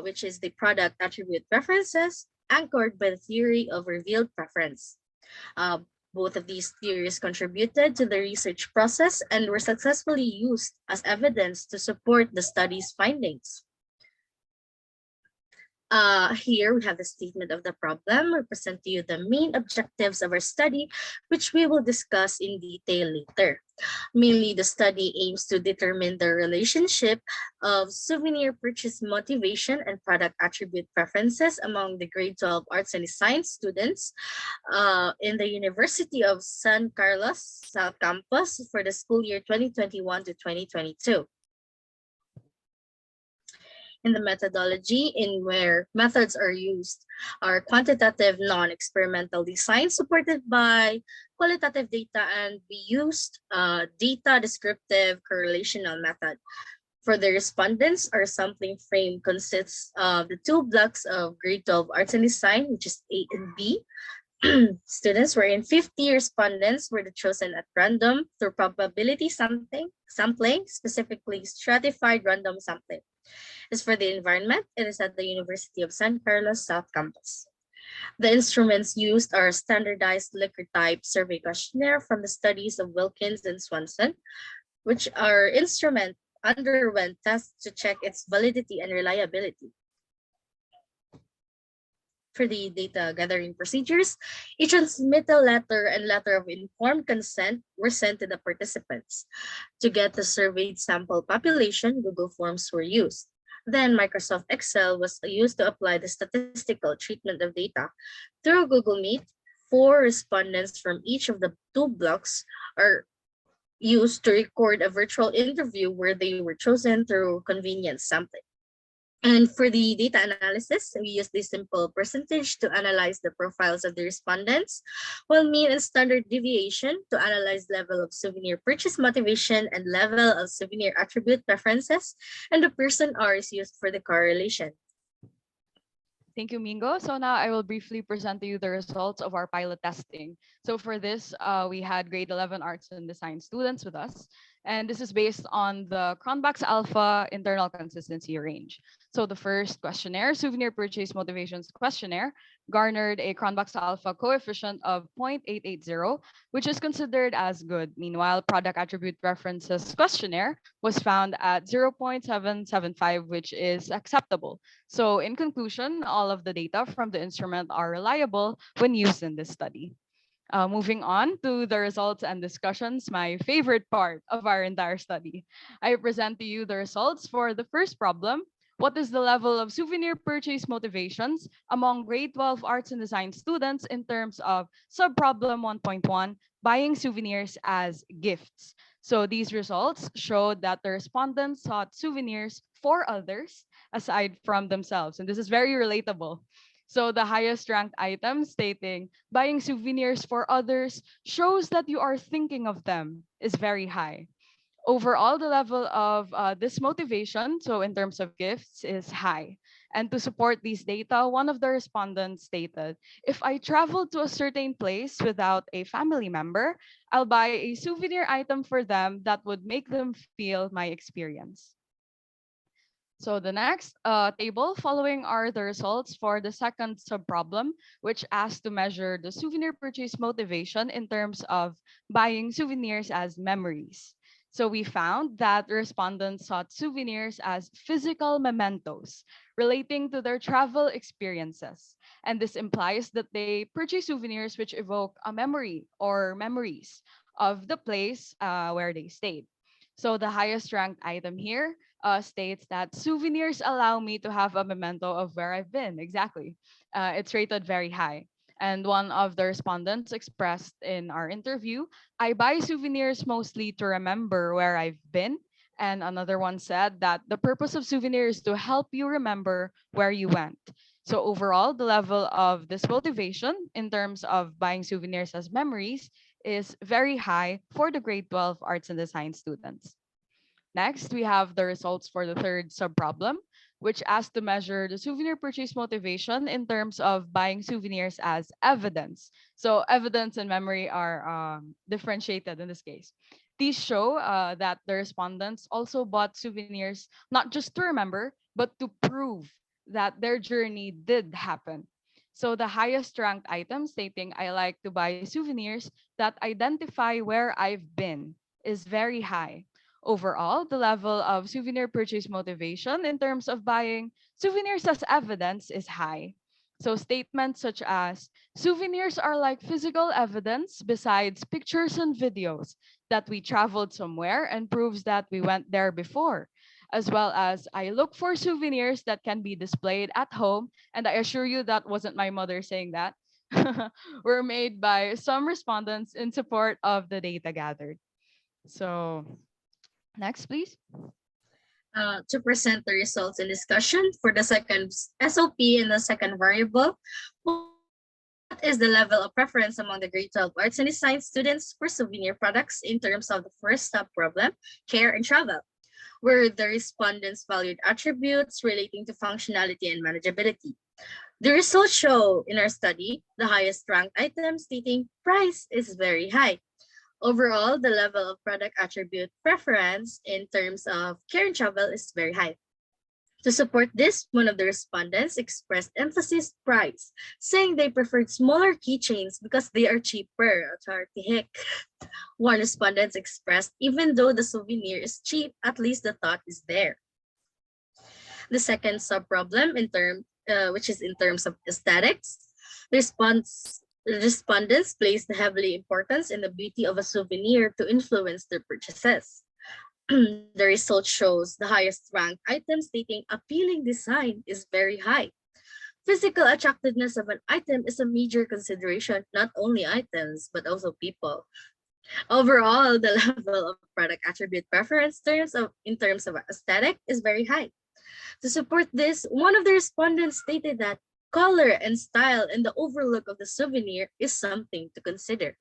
which is the product attribute preferences, anchored by the theory of revealed preference. Uh, both of these theories contributed to the research process and were successfully used as evidence to support the study's findings. Here we have the statement of the problem. We present to you the main objectives of our study, which we will discuss in detail later. Mainly, the study aims to determine the relationship of souvenir purchase motivation and product attribute preferences among the grade 12 arts and science students in the University of San Carlos South Campus for the school year 2021 to 2022. In the methodology, in where methods are used are quantitative non-experimental design supported by qualitative data, and we used data descriptive correlational method. For the respondents, our sampling frame consists of the two blocks of grade 12 arts and design, which is A and B. Students were in 50 respondents were chosen at random through probability sampling, specifically stratified random sampling. As for the environment, it is at the University of San Carlos South Campus. The instruments used are a standardized liquor type survey questionnaire from the studies of Wilkins and Swanson, which our instrument underwent tests to check its validity and reliability. For the data gathering procedures, a transmittal letter and letter of informed consent were sent to the participants. To get the surveyed sample population, Google Forms were used. Then Microsoft Excel was used to apply the statistical treatment of data. Through Google Meet, 4 respondents from each of the 2 blocks are used to record a virtual interview where they were chosen through convenience sampling. And for the data analysis, we use the simple percentage to analyze the profiles of the respondents, while mean and standard deviation to analyze level of souvenir purchase motivation and level of souvenir attribute preferences, and the Pearson R is used for the correlation. Thank you, Mingo. So now I will briefly present to you the results of our pilot testing. So for this, we had grade 11 arts and design students with us. And this is based on the Cronbach's Alpha internal consistency range. So the first questionnaire, souvenir purchase motivations questionnaire, garnered a Cronbach's Alpha coefficient of 0.880, which is considered as good. Meanwhile, product attribute preferences questionnaire was found at 0.775, which is acceptable. So in conclusion, all of the data from the instrument are reliable when used in this study. Moving on to the results and discussions, my favorite part of our entire study. I present to you the results for the first problem. What is the level of souvenir purchase motivations among grade 12 arts and design students in terms of subproblem 1.1, buying souvenirs as gifts? So these results showed that the respondents sought souvenirs for others aside from themselves. And this is very relatable. So the highest ranked item stating buying souvenirs for others shows that you are thinking of them is very high. Overall, the level of this motivation, so in terms of gifts, is high. And to support these data, one of the respondents stated, if I travel to a certain place without a family member, I'll buy a souvenir item for them that would make them feel my experience. So the next table following are the results for the second subproblem, which asks to measure the souvenir purchase motivation in terms of buying souvenirs as memories. So we found that the respondents sought souvenirs as physical mementos relating to their travel experiences. And this implies that they purchase souvenirs which evoke a memory or memories of the place where they stayed. So the highest ranked item here states that souvenirs allow me to have a memento of where I've been. Exactly. It's rated very high. And one of the respondents expressed in our interview, I buy souvenirs mostly to remember where I've been. And another one said that the purpose of souvenirs is to help you remember where you went. So overall, the level of this motivation in terms of buying souvenirs as memories is very high for the grade 12 arts and design students. Next, we have the results for the third subproblem, which asks to measure the souvenir purchase motivation in terms of buying souvenirs as evidence. So evidence and memory are differentiated in this case. These show that the respondents also bought souvenirs not just to remember, but to prove that their journey did happen. So the highest ranked item stating I like to buy souvenirs that identify where I've been is very high. Overall, the level of souvenir purchase motivation in terms of buying souvenirs as evidence is high. So statements such as souvenirs are like physical evidence besides pictures and videos that we traveled somewhere and proves that we went there before, as well as I look for souvenirs that can be displayed at home, and I assure you that wasn't my mother saying that, were made by some respondents in support of the data gathered. So next, please. To present the results and discussion for the second SOP and the second variable. What is the level of preference among the grade 12 arts and design students for souvenir products in terms of the first sub-problem, care and travel? Where the respondents valued attributes relating to functionality and manageability. The results show in our study the highest ranked item stating price is very high. Overall, the level of product attribute preference in terms of care and travel is very high. To support this, one of the respondents expressed emphasis price, saying they preferred smaller keychains because they are cheaper. One respondent expressed, even though the souvenir is cheap, at least the thought is there. The second sub-problem which is in terms of aesthetics, the respondents placed heavily importance in the beauty of a souvenir to influence their purchases. The result shows the highest ranked item stating appealing design is very high. Physical attractiveness of an item is a major consideration, not only items, but also people. Overall, the level of product attribute preference in terms of aesthetic is very high. To support this, one of the respondents stated that color and style and the overlook of the souvenir is something to consider.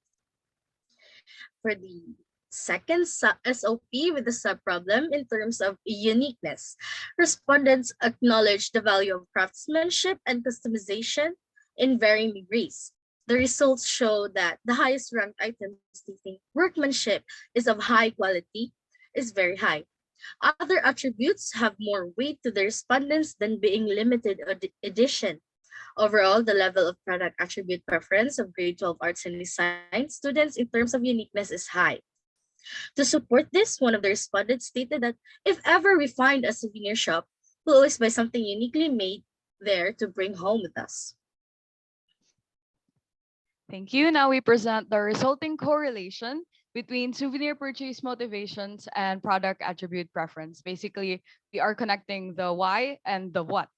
For the second SOP with the sub-problem in terms of uniqueness, respondents acknowledged the value of craftsmanship and customization in varying degrees. The results show that the highest ranked item stating workmanship is of high quality is very high. Other attributes have more weight to the respondents than being limited edition. Overall, the level of product attribute preference of grade 12 arts and design students in terms of uniqueness is high. To support this, one of the respondents stated that if ever we find a souvenir shop, we'll always buy something uniquely made there to bring home with us. Thank you. Now we present the resulting correlation between souvenir purchase motivations and product attribute preference. Basically, we are connecting the why and the what.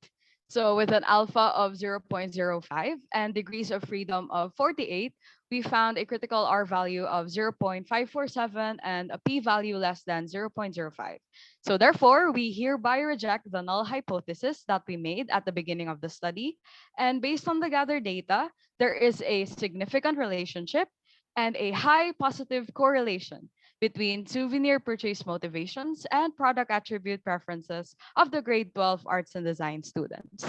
So with an alpha of 0.05 and degrees of freedom of 48, we found a critical R value of 0.547 and a p-value less than 0.05. So therefore, we hereby reject the null hypothesis that we made at the beginning of the study. And based on the gathered data, there is a significant relationship and a high positive correlation between souvenir purchase motivations and product attribute preferences of the grade 12 arts and design students.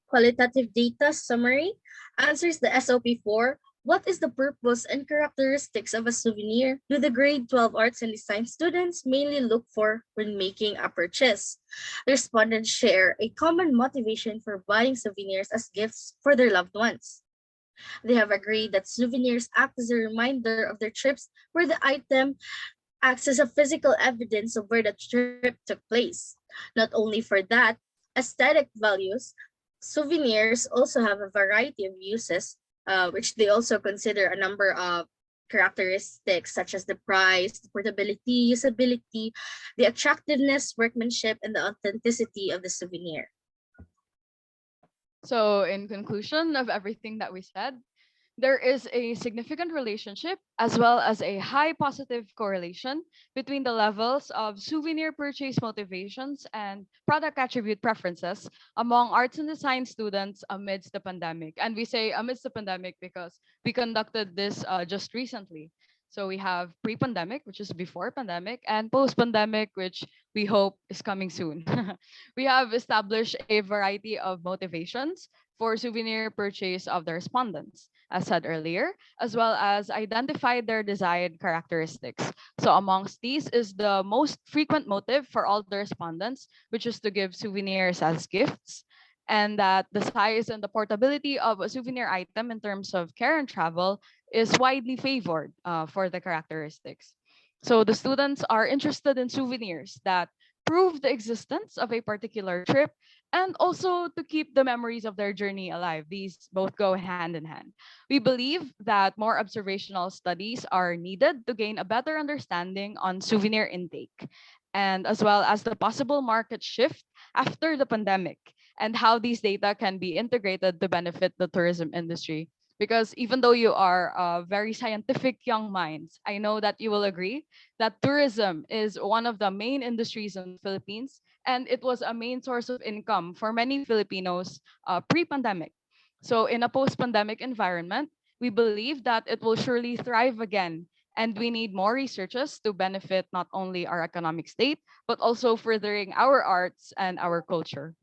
Qualitative data summary answers the SOP4. What is the purpose and characteristics of a souvenir do the grade 12 arts and design students mainly look for when making a purchase? The respondents share a common motivation for buying souvenirs as gifts for their loved ones. They have agreed that souvenirs act as a reminder of their trips where the item acts as a physical evidence of where the trip took place. Not only for that, aesthetic values, souvenirs also have a variety of uses, which they also consider a number of characteristics such as the price, the portability, usability, the attractiveness, workmanship, and the authenticity of the souvenir. So, in conclusion of everything that we said, there is a significant relationship as well as a high positive correlation between the levels of souvenir purchase motivations and product attribute preferences among arts and design students amidst the pandemic. And we say amidst the pandemic because we conducted this just recently. So we have pre-pandemic, which is before pandemic, and post-pandemic, which we hope is coming soon. We have established a variety of motivations for souvenir purchase of the respondents, as said earlier, as well as identify their desired characteristics. So amongst these is the most frequent motive for all the respondents, which is to give souvenirs as gifts, and that the size and the portability of a souvenir item in terms of care and travel is widely favored for the characteristics. So the students are interested in souvenirs that prove the existence of a particular trip and also to keep the memories of their journey alive. These both go hand in hand. We believe that more observational studies are needed to gain a better understanding on souvenir intake, and as well as the possible market shift after the pandemic and how these data can be integrated to benefit the tourism industry. Because even though you are very scientific young minds, I know that you will agree that tourism is one of the main industries in the Philippines, and it was a main source of income for many Filipinos pre-pandemic. So in a post-pandemic environment, we believe that it will surely thrive again, and we need more researchers to benefit not only our economic state, but also furthering our arts and our culture.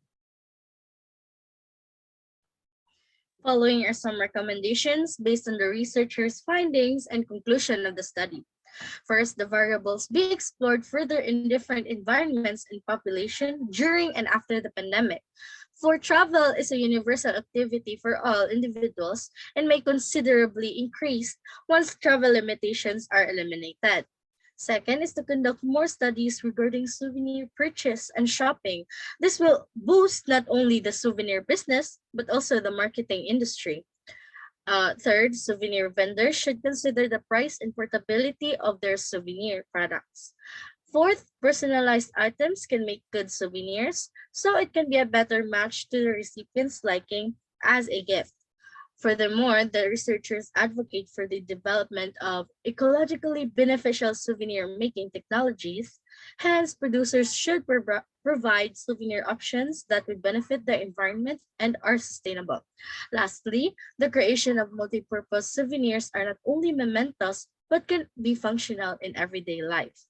Following are some recommendations based on the researchers' findings and conclusion of the study. First, the variables be explored further in different environments and population during and after the pandemic. For travel is a universal activity for all individuals and may considerably increase once travel limitations are eliminated. Second is to conduct more studies regarding souvenir purchase and shopping. This will boost not only the souvenir business, but also the marketing industry. Third, souvenir vendors should consider the price and portability of their souvenir products. Fourth, personalized items can make good souvenirs, so it can be a better match to the recipient's liking as a gift. Furthermore, the researchers advocate for the development of ecologically beneficial souvenir making technologies. Hence, producers should provide souvenir options that would benefit the environment and are sustainable. Lastly, the creation of multi-purpose souvenirs are not only mementos, but can be functional in everyday life.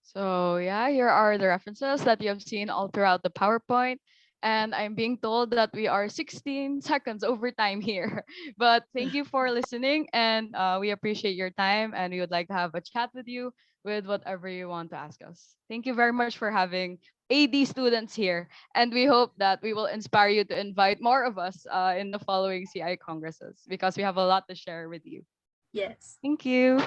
So yeah, here are the references that you have seen all throughout the PowerPoint. And I'm being told that we are 16 seconds over time here. But thank you for listening, and we appreciate your time, and we would like to have a chat with you with whatever you want to ask us. Thank you very much for having AD students here, and we hope that we will inspire you to invite more of us in the following CI congresses because we have a lot to share with you. Yes. Thank you.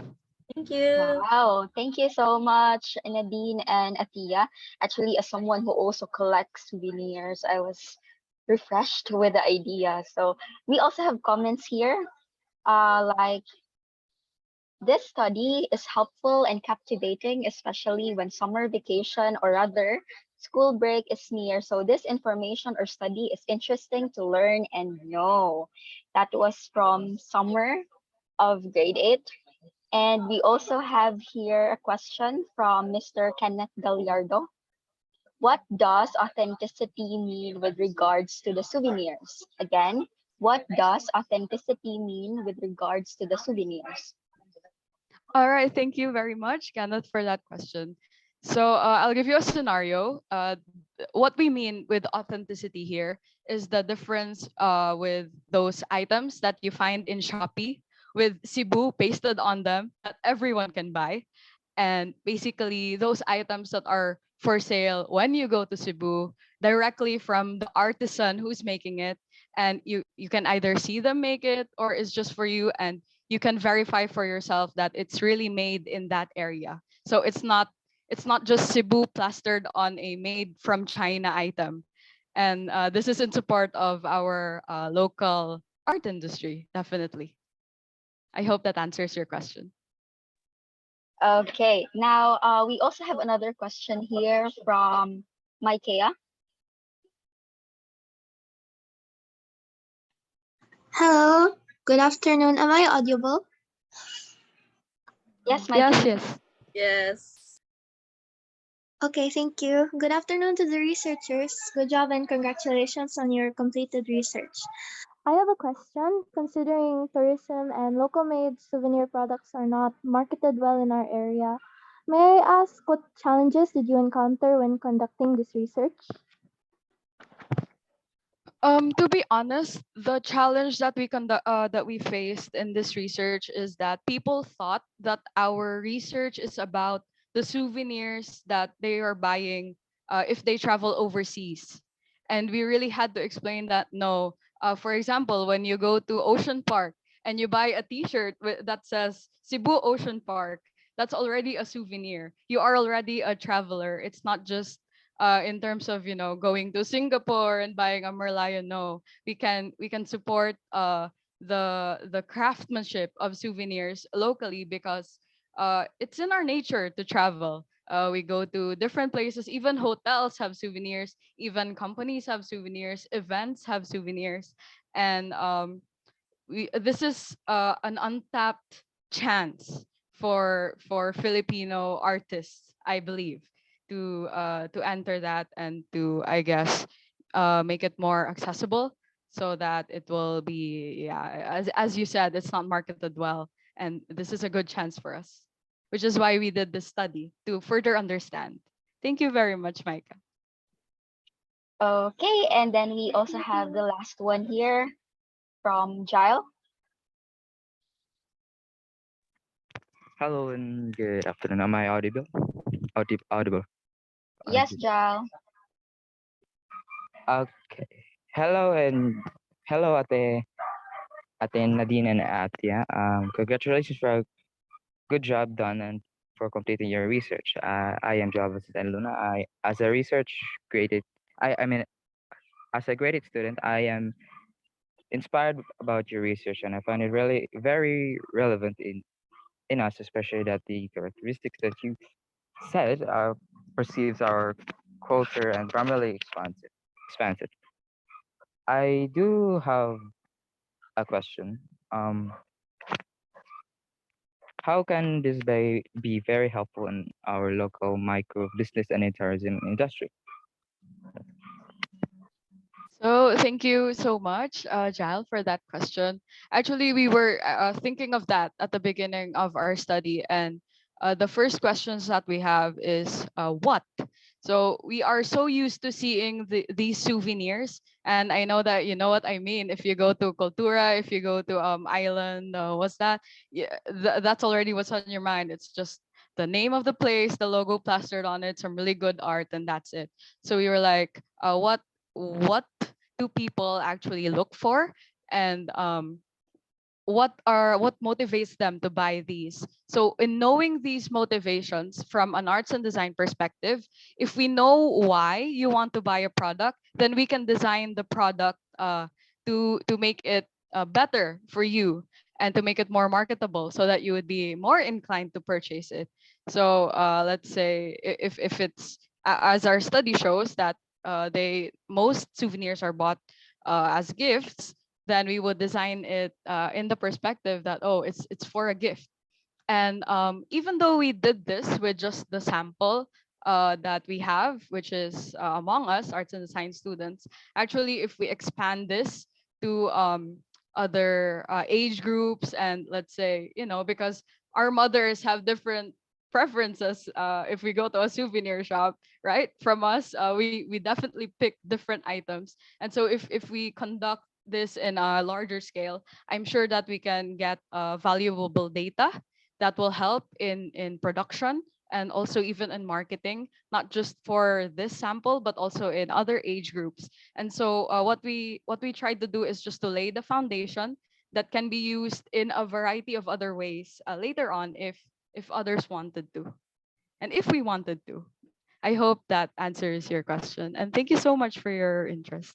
Thank you. Wow, thank you so much, Nadine and Atia. Actually, as someone who also collects souvenirs, I was refreshed with the idea. So we also have comments here, like this study is helpful and captivating, especially when summer vacation or rather school break is near. So this information or study is interesting to learn and know. That was from summer of grade 8. And we also have here a question from Mr. Kenneth Gallardo. What does authenticity mean with regards to the souvenirs? Again, what does authenticity mean with regards to the souvenirs? All right, thank you very much, Kenneth, for that question. So I'll give you a scenario. What we mean with authenticity here is the difference with those items that you find in Shopee with Cebu pasted on them that everyone can buy. And basically, those items that are for sale when you go to Cebu directly from the artisan who's making it. And you can either see them make it or it's just for you, and you can verify for yourself that it's really made in that area. So it's not just Cebu plastered on a made from China item. And this is in support of our local art industry, definitely. I hope that answers your question. Okay, now we also have another question here from Maikea. Hello, good afternoon. Am I audible? Yes, Yes, Mikey. yes. Yes. Okay, thank you. Good afternoon to the researchers. Good job and congratulations on your completed research. I have a question. Considering tourism and local made souvenir products are not marketed well in our area, may I ask what challenges did you encounter when conducting this research? To be honest, the challenge that we faced in this research is that people thought that our research is about the souvenirs that they are buying if they travel overseas, and we really had to explain that no. For example, when you go to Ocean Park and you buy a T-shirt that says Cebu Ocean Park, that's already a souvenir. You are already a traveler. It's not just in terms of going to Singapore and buying a merlion. No, we can support the craftsmanship of souvenirs locally because it's in our nature to travel. We go to different places. Even hotels have souvenirs. Even companies have souvenirs. Events have souvenirs, and this is an untapped chance for Filipino artists, I believe, to enter that and to, I guess, make it more accessible so that it will be, yeah, as you said, it's not marketed well, and this is a good chance for us, which is why we did this study to further understand. Thank you very much, Micah. Okay, and then we also have the last one here from Gile. Hello and good afternoon. Am I audible? Audible. Yes, Audible. Gile. Okay. Hello and hello, Ate Nadine and Atia. Congratulations for a good job done and for completing your research. I am Java and Luna. As a research graded, I mean, as a graded student, I am inspired about your research, and I find it really very relevant in us, especially that the characteristics that you said perceives our culture and primarily expands it. I do have a question. Um, how can this be very helpful in our local micro business and in tourism industry? So thank you so much, Jal, for that question. Actually, we were thinking of that at the beginning of our study, and the first questions that we have is what. So we are so used to seeing these souvenirs, and I know that you know what I mean. If you go to Cultura, if you go to Island, what's that? Yeah, that's already what's on your mind. It's just the name of the place, the logo plastered on it, some really good art, and that's it. So we were like, what do people actually look for, and what motivates them to buy these? So in knowing these motivations from an arts and design perspective, if we know why you want to buy a product, then we can design the product to make it better for you and to make it more marketable so that you would be more inclined to purchase it. So let's say if it's as our study shows that they most souvenirs are bought as gifts, then we would design it in the perspective that, oh, it's for a gift. And even though we did this with just the sample that we have, which is among us arts and science students, actually if we expand this to other age groups, and let's say, because our mothers have different preferences, if we go to a souvenir shop, right, from us, we definitely pick different items. And so if we conduct this in a larger scale, I'm sure that we can get valuable data that will help in production and also even in marketing, not just for this sample but also in other age groups. And so what we tried to do is just to lay the foundation that can be used in a variety of other ways later on if others wanted to, and if we wanted to. I hope that answers your question, and thank you so much for your interest.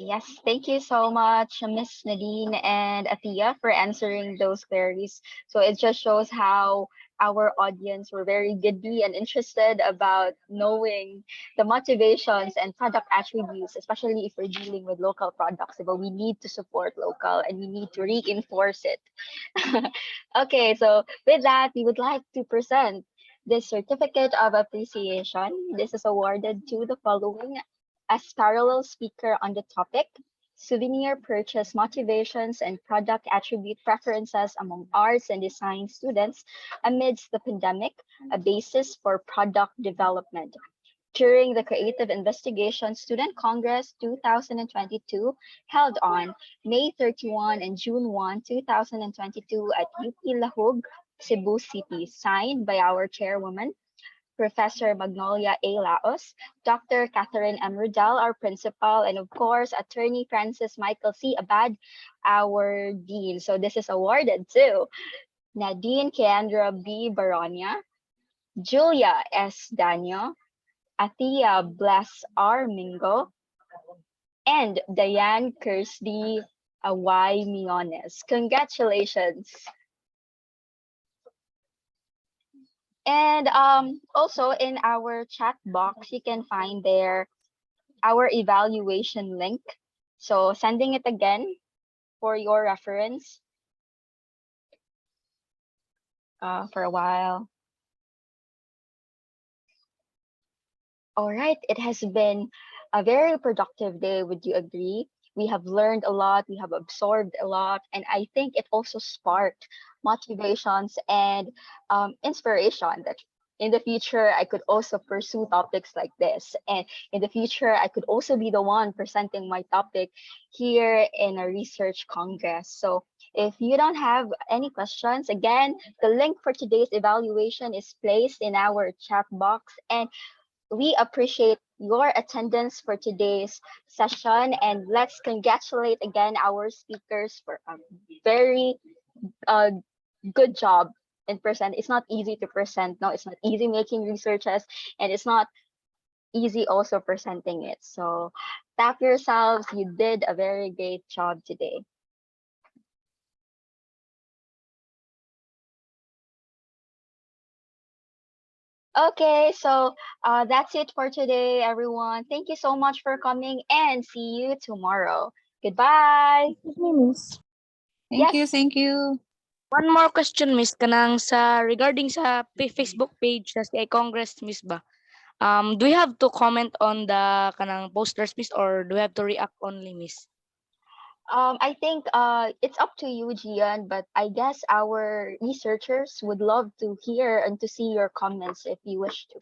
Yes, thank you so much, Miss Nadine and Atia, for answering those queries. So it just shows how our audience were very giddy and interested about knowing the motivations and product attributes, especially if we're dealing with local products. But we need to support local and we need to reinforce it. Okay, so with that, we would like to present this certificate of appreciation. This is awarded to the following as parallel speaker on the topic souvenir purchase motivations and product attribute preferences among arts and design students amidst the pandemic, a basis for product development. During the Creative Investigation Student Congress 2022 held on May 31 and June 1, 2022 at UP Lahug, Cebu City, signed by our chairwoman, Professor Magnolia A. Laos, Dr. Catherine M. Rudel, our principal, and of course, Attorney Francis Michael C. Abad, our dean. So this is awarded to Nadine Keandra B. Baronia, Julia S. Danyo, Athea Bless R. Mingo, and Diane Kirsty Away Miones. Congratulations. And also in our chat box, you can find there our evaluation link. So sending it again for your reference for a while. All right, it has been a very productive day. Would you agree? We have learned a lot, we have absorbed a lot, and I think it also sparked motivations and inspiration that in the future I could also pursue topics like this. And in the future, I could also be the one presenting my topic here in a research congress. So if you don't have any questions, again, the link for today's evaluation is placed in our chat box. And we appreciate your attendance for today's session, and let's congratulate again our speakers for a very good job in present. It's not easy to present. No, it's not easy making researches, and it's not easy also presenting it. So tap yourselves. You did a very great job today. Okay, so that's it for today, everyone. Thank you so much for coming and see you tomorrow. Goodbye. Thank you, Yes. thank you. One more question, Miss, kanang sa regarding sa Facebook page sa CI Congress, Miss ba? Do we have to comment on the kanang posters, Miss, or do we have to react only, Miss? I think it's up to you, Gian, but I guess our researchers would love to hear and to see your comments if you wish to.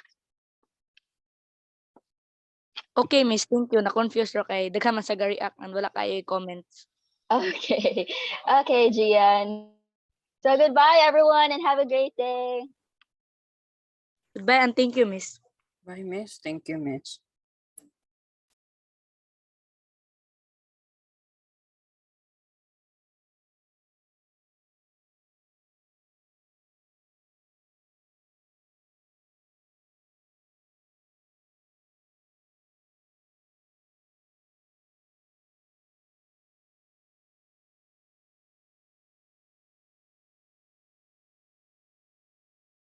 Okay, Miss, thank you. Na-confuse ro kay daghan man sa react and wala kayo comments. Okay. Okay, Gian. So goodbye, everyone, and have a great day. Goodbye and thank you, Miss. Bye, miss. Thank you, miss.